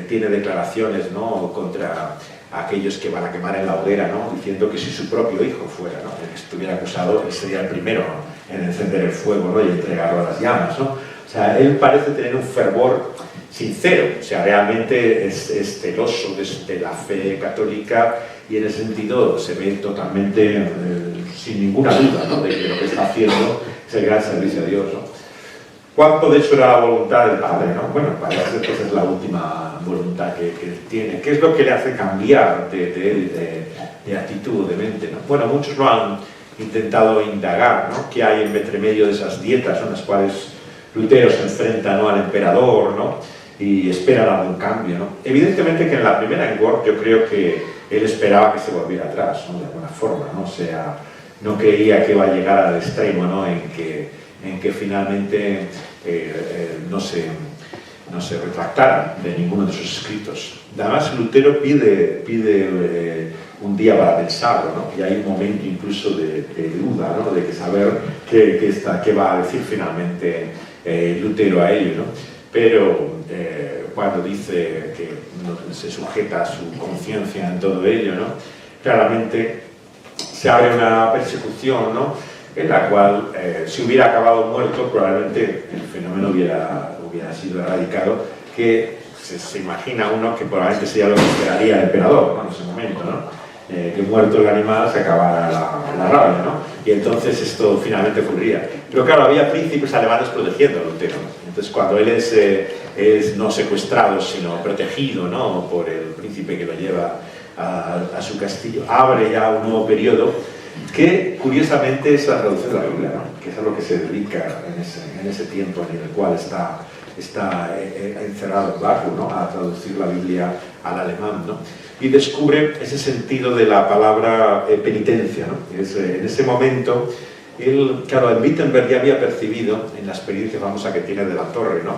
tiene declaraciones, ¿no? Contra aquellos que van a quemar en la hoguera, ¿no? Diciendo que si su propio hijo fuera, ¿no? El que estuviera acusado, él sería el primero, ¿no? En encender el fuego, ¿no? Y entregarlo a las llamas, ¿no? O sea, él parece tener un fervor sincero, o sea, realmente es celoso de la fe católica, y en ese sentido se ve totalmente, sin ninguna duda, ¿no? De que lo que está haciendo es el gran servicio a Dios, ¿no? ¿Cuánto de eso era la voluntad del Padre, ¿no? Bueno, parece que esa es la última voluntad que tiene. ¿Qué es lo que le hace cambiar de actitud, de mente, ¿no? Bueno, muchos lo han intentado indagar, ¿no? ¿Qué hay entre medio de esas dietas, ¿no? En las cuales Lutero se enfrenta, ¿no? Al emperador, ¿no? Y espera algún cambio, ¿no? Evidentemente que en la primera en Worms yo creo que él esperaba que se volviera atrás, ¿no? De alguna forma, ¿no? O sea, no creía que iba a llegar al extremo, ¿no? En que finalmente no se retractara de ninguno de sus escritos. Además, Lutero pide un día para pensarlo, ¿no? Y hay un momento incluso de duda, ¿no? De que saber qué va a decir finalmente Lutero a ello, ¿no? Pero cuando dice que no se sujeta a su conciencia en todo ello, ¿no? Claramente se abre una persecución, ¿no? En la cual, si hubiera acabado muerto, probablemente el fenómeno hubiera sido erradicado, que se imagina uno que probablemente sería lo que esperaría el emperador, ¿no? En ese momento, ¿no? Que muerto el animal se acabara la rabia, ¿no? Y entonces esto finalmente ocurría. Pero claro, había príncipes alemanes protegiendo a Lutero, ¿no? Entonces cuando él es no secuestrado, sino protegido, ¿no? Por el príncipe que lo lleva a su castillo, abre ya un nuevo periodo que curiosamente es la traducción de la Biblia, ¿no? Que es a lo que se dedica en ese tiempo en el cual está encerrado Barrow, ¿no? A traducir la Biblia al alemán, ¿no? Y descubre ese sentido de la palabra penitencia, ¿no? En ese momento, él, claro, en Wittenberg ya había percibido, en la experiencia famosa que tiene de la torre, ¿no?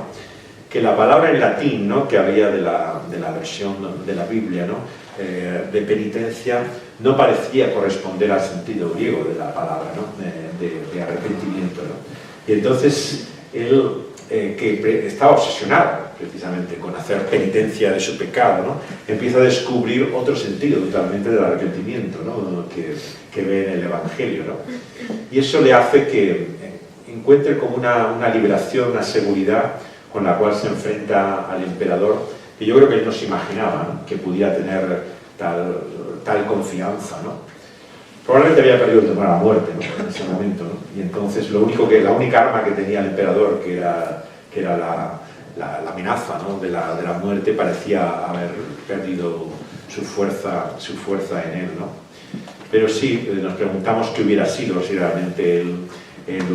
Que la palabra en latín, ¿no? Que había de la versión de la Biblia, ¿no? De penitencia, no parecía corresponder al sentido griego de la palabra, ¿no? de arrepentimiento, ¿no? Y entonces él, que estaba obsesionado precisamente con hacer penitencia de su pecado, ¿no? Empieza a descubrir otro sentido totalmente del arrepentimiento, ¿no? que ve en el Evangelio, ¿no? Y eso le hace que encuentre como una liberación, una seguridad con la cual se enfrenta al emperador, que yo creo que él no se imaginaba, ¿no? Que pudiera tener tal confianza, ¿no? Probablemente había perdido el temor a la muerte, ¿no? En ese momento, ¿no? Y entonces la única arma que tenía el emperador, que era la amenaza, ¿no? de la muerte, parecía haber perdido su fuerza en él, ¿no? Pero sí, nos preguntamos qué hubiera sido si realmente él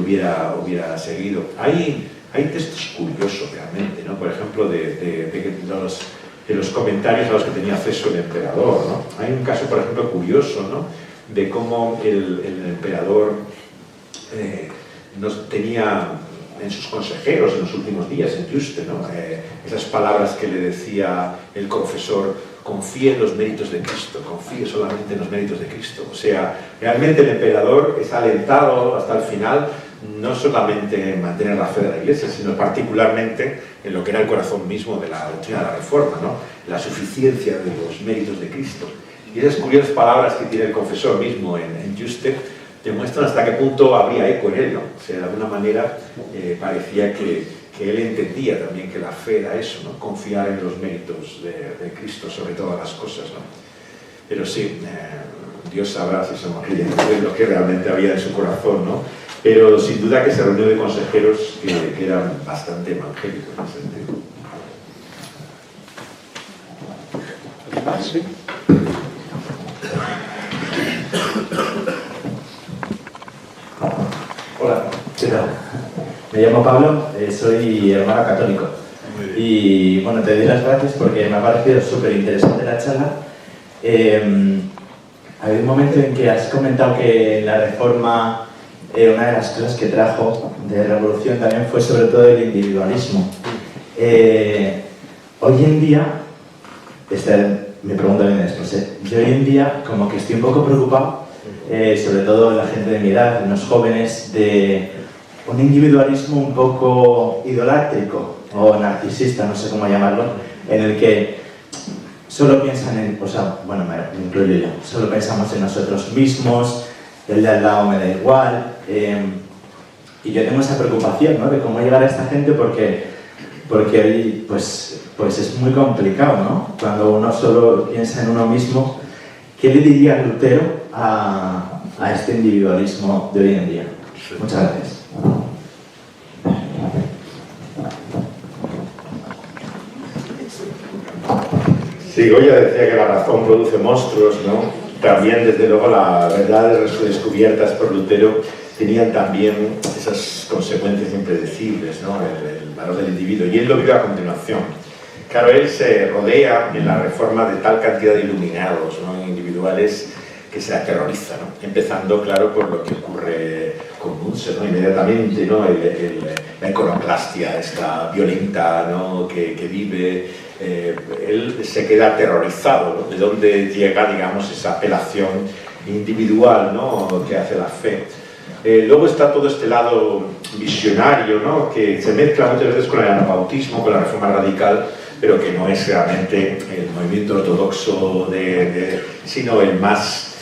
hubiera seguido. Hay textos curiosos realmente, ¿no? Por ejemplo, de los comentarios a los que tenía acceso el emperador, ¿no? Hay un caso, por ejemplo, curioso, ¿no? De cómo el emperador nos tenía en sus consejeros en los últimos días, en Juste, ¿no? Esas palabras que le decía el confesor: confíe en los méritos de Cristo, confíe solamente en los méritos de Cristo. O sea, realmente el emperador es alentado hasta el final, no solamente en mantener la fe de la Iglesia, sino particularmente en lo que era el corazón mismo de la doctrina de la Reforma, ¿no? La suficiencia de los méritos de Cristo. Y esas curiosas palabras que tiene el confesor mismo en Juste demuestran hasta qué punto había eco en él, ¿no? O sea, de alguna manera parecía que él entendía también que la fe era eso, ¿no? Confiar en los méritos de Cristo sobre todas las cosas, ¿no? Pero sí, Dios sabrá si somos creyentes de lo que realmente había en su corazón, ¿no? Pero sin duda que se reunió de consejeros que eran bastante evangélicos en ese sentido. ¿Sí? Hola, ¿qué tal? Me llamo Pablo, soy hermano católico. Y bueno, te doy las gracias porque me ha parecido súper interesante la charla. Había un momento en que has comentado que la Reforma, una de las cosas que trajo de revolución también fue sobre todo el individualismo. Hoy en día mi pregunta viene después. Yo hoy en día como que estoy un poco preocupado, sobre todo la gente de mi edad, los jóvenes, de un individualismo un poco idolátrico o narcisista, no sé cómo llamarlo, en el que solo piensan en, o sea, bueno, me incluyo yo, solo pensamos en nosotros mismos, el de al lado me da igual, y yo tengo esa preocupación, ¿no?, de cómo llegar a esta gente porque hoy, pues es muy complicado, ¿no? Cuando uno solo piensa en uno mismo, ¿qué le diría Lutero a este individualismo de hoy en día? Muchas gracias. Sí, Goya decía que la razón produce monstruos, ¿no? También, desde luego, las verdades descubiertas por Lutero tenían también esas consecuencias impredecibles, ¿no? El valor del individuo, y él lo vive a continuación. Claro, él se rodea en la Reforma de tal cantidad de iluminados, ¿no?, individuales, que se aterroriza, ¿no? Empezando, claro, por lo que ocurre con Munzer, ¿no? Inmediatamente, ¿no?, la iconoclastia esta violenta, ¿no?, que vive, él se queda aterrorizado, ¿no?, de dónde llega, digamos, esa apelación individual, ¿no?, que hace la fe. Luego está todo este lado visionario, ¿no?, que se mezcla muchas veces con el anabautismo, con la reforma radical, pero que no es realmente el movimiento ortodoxo, sino el más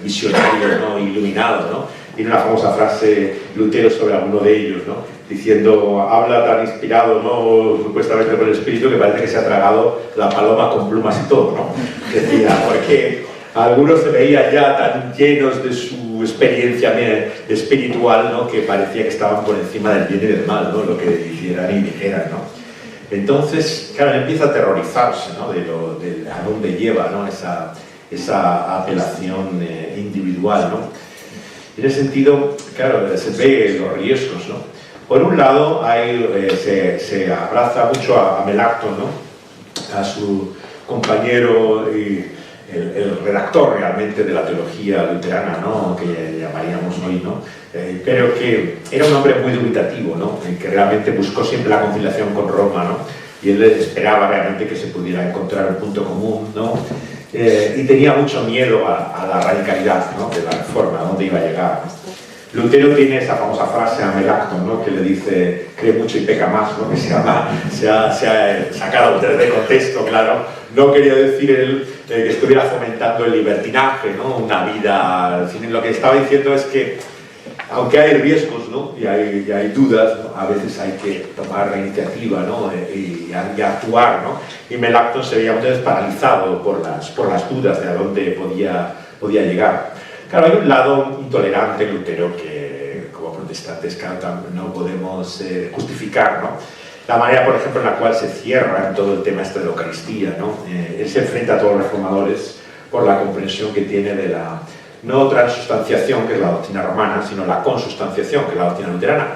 visionario, ¿no?, iluminado, ¿no? Tiene una famosa frase Lutero sobre alguno de ellos, ¿no?, diciendo, habla tan inspirado, ¿no?, supuestamente por el espíritu, que parece que se ha tragado la paloma con plumas y todo, ¿no? Decía, porque algunos se veían ya tan llenos de su experiencia espiritual, ¿no?, que parecía que estaban por encima del bien y del mal, ¿no?, lo que hicieran y dijeran, ¿no? Entonces, claro, él empieza a aterrorizarse, ¿no?, de a dónde lleva, ¿no?, esa apelación individual, ¿no? En ese sentido, claro, se ve los riesgos, ¿no? Por un lado, se abraza mucho a Melanchthon, ¿no?, a su compañero y el redactor realmente de la teología luterana, ¿no?, que llamaríamos hoy, ¿no?, pero que era un hombre muy dubitativo, ¿no?, que realmente buscó siempre la conciliación con Roma, ¿no?, y él esperaba realmente que se pudiera encontrar un punto común, ¿no?, y tenía mucho miedo a la radicalidad, ¿no?, de la reforma, a dónde iba a llegar, ¿no? Lutero tiene esa famosa frase a Melanchthon, ¿no?, que le dice, cree mucho y peca más, ¿no?, que se ha sacado de contexto, claro. No quería decir él que estuviera fomentando el libertinaje, ¿no?, una vida, sino lo que estaba diciendo es que, aunque hay riesgos, ¿no?, y hay dudas, ¿no?, a veces hay que tomar la iniciativa, ¿no?, y actuar, ¿no? Y Melanchthon se veía muchas veces paralizado por las dudas de a dónde podía llegar. Claro, hay un lado intolerante en Lutero que, como protestantes, claro, no podemos justificar, ¿no? La manera, por ejemplo, en la cual se cierra en todo el tema este de la Eucaristía, ¿no? Él se enfrenta a todos los reformadores por la comprensión que tiene de la no transustanciación, que es la doctrina romana, sino la consustanciación, que es la doctrina luterana.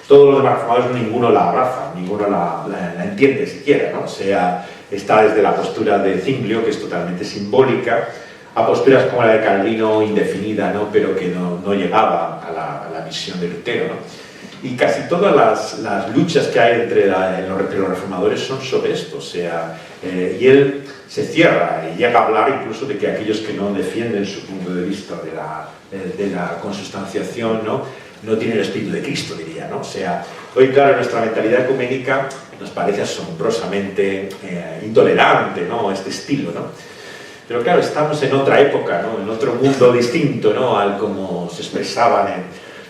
Todos los demás reformadores, ninguno la abraza, ninguno la entiende siquiera, ¿no? O sea, está desde la postura de Zwinglio, que es totalmente simbólica, a posturas como la de Calvino, indefinida, ¿no?, pero que no llegaba a la visión de Lutero, ¿no? Y casi todas las luchas que hay entre los reformadores son sobre esto, o sea, y él se cierra y llega a hablar incluso de que aquellos que no defienden su punto de vista de la consustanciación, no tienen el espíritu de Cristo, diría, ¿no? O sea, hoy, claro, nuestra mentalidad ecuménica nos parece asombrosamente intolerante, ¿no?, este estilo, ¿no? Pero claro, estamos en otra época, ¿no?, en otro mundo distinto, ¿no?, al como se expresaban.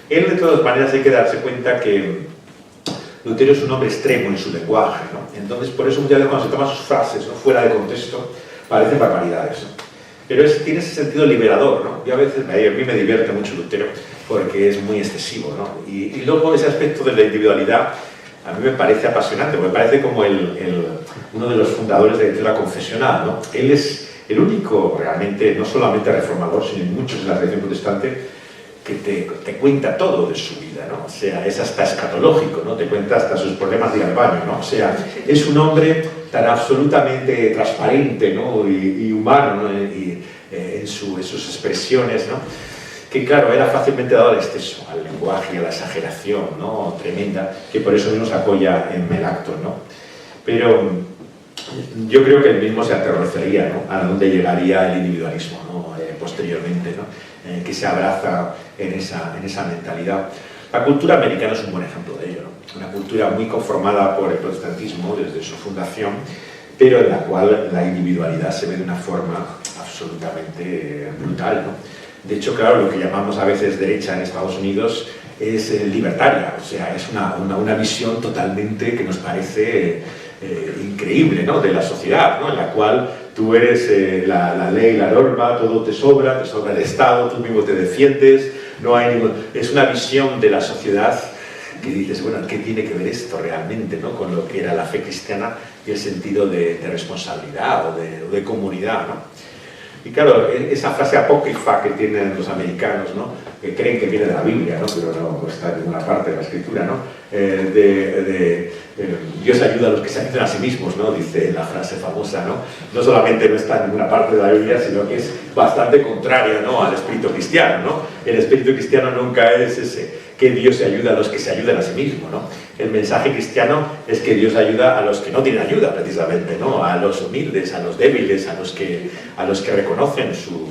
Él, de todas maneras, hay que darse cuenta que Lutero es un hombre extremo en su lenguaje, ¿no? Entonces, por eso muchas veces cuando se toman sus frases, ¿no?, fuera de contexto, parecen barbaridades, ¿no? Pero tiene ese sentido liberador, ¿no? Y a veces, a mí me divierte mucho Lutero porque es muy excesivo, ¿no? Y luego ese aspecto de la individualidad a mí me parece apasionante, me parece como uno de los fundadores de la confesional, ¿no? Él es el único realmente, no solamente reformador, sino en muchos de la tradición protestante, que te cuenta todo de su vida, ¿no? O sea, es hasta escatológico, ¿no? Te cuenta hasta sus problemas de ir al baño, ¿no? O sea, es un hombre tan absolutamente transparente, ¿no?, y humano, ¿no?, en sus expresiones, ¿no?, que claro, era fácilmente dado al exceso, al lenguaje y a la exageración, ¿no?, tremenda, que por eso mismo se apoya en Melanchthon, ¿no? Pero yo creo que él mismo se aterrorizaría, ¿no? A dónde llegaría el individualismo, ¿no? Posteriormente, ¿no? Que se abraza en esa mentalidad. La cultura americana es un buen ejemplo de ello, ¿no? Una cultura muy conformada por el protestantismo desde su fundación, pero en la cual la individualidad se ve de una forma absolutamente brutal, ¿no? De hecho, claro, lo que llamamos a veces derecha en Estados Unidos es libertaria, o sea, es una visión totalmente que nos parece increíble, ¿no? De la sociedad, ¿no? En la cual tú eres la ley, la norma, todo te sobra el Estado, tú mismo te defiendes, no hay es una visión de la sociedad que dices, bueno, ¿qué tiene que ver esto realmente, ¿no? Con lo que era la fe cristiana y el sentido de responsabilidad o de comunidad, ¿no? Y claro, esa frase apócrifa que tienen los americanos, ¿no? Que creen que viene de la Biblia, ¿no? Pero no está en ninguna parte de la Escritura, ¿no? Dios ayuda a los que se ayudan a sí mismos, ¿no? Dice la frase famosa, ¿no? No solamente no está en ninguna parte de la Biblia, sino que es bastante contraria, ¿no? Al espíritu cristiano, ¿no? El espíritu cristiano nunca es ese, que Dios ayuda a los que se ayudan a sí mismos, ¿no? El mensaje cristiano es que Dios ayuda a los que no tienen ayuda, precisamente, ¿no? A los humildes, a los débiles, a los que reconocen su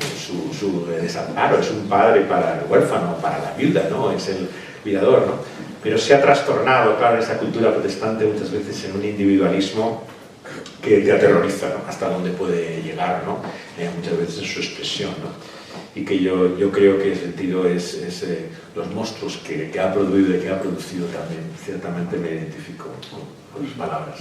desamparo. Es un padre para el huérfano, para la viuda, ¿no? Es el cuidador, ¿no? Pero se ha trastornado, claro, esa cultura protestante muchas veces en un individualismo que te aterroriza, ¿no? Hasta dónde puede llegar, ¿no? Muchas veces en su expresión, ¿no? Y que yo creo que el sentido es los monstruos que ha producido y que ha producido también. Ciertamente me identifico con sus palabras.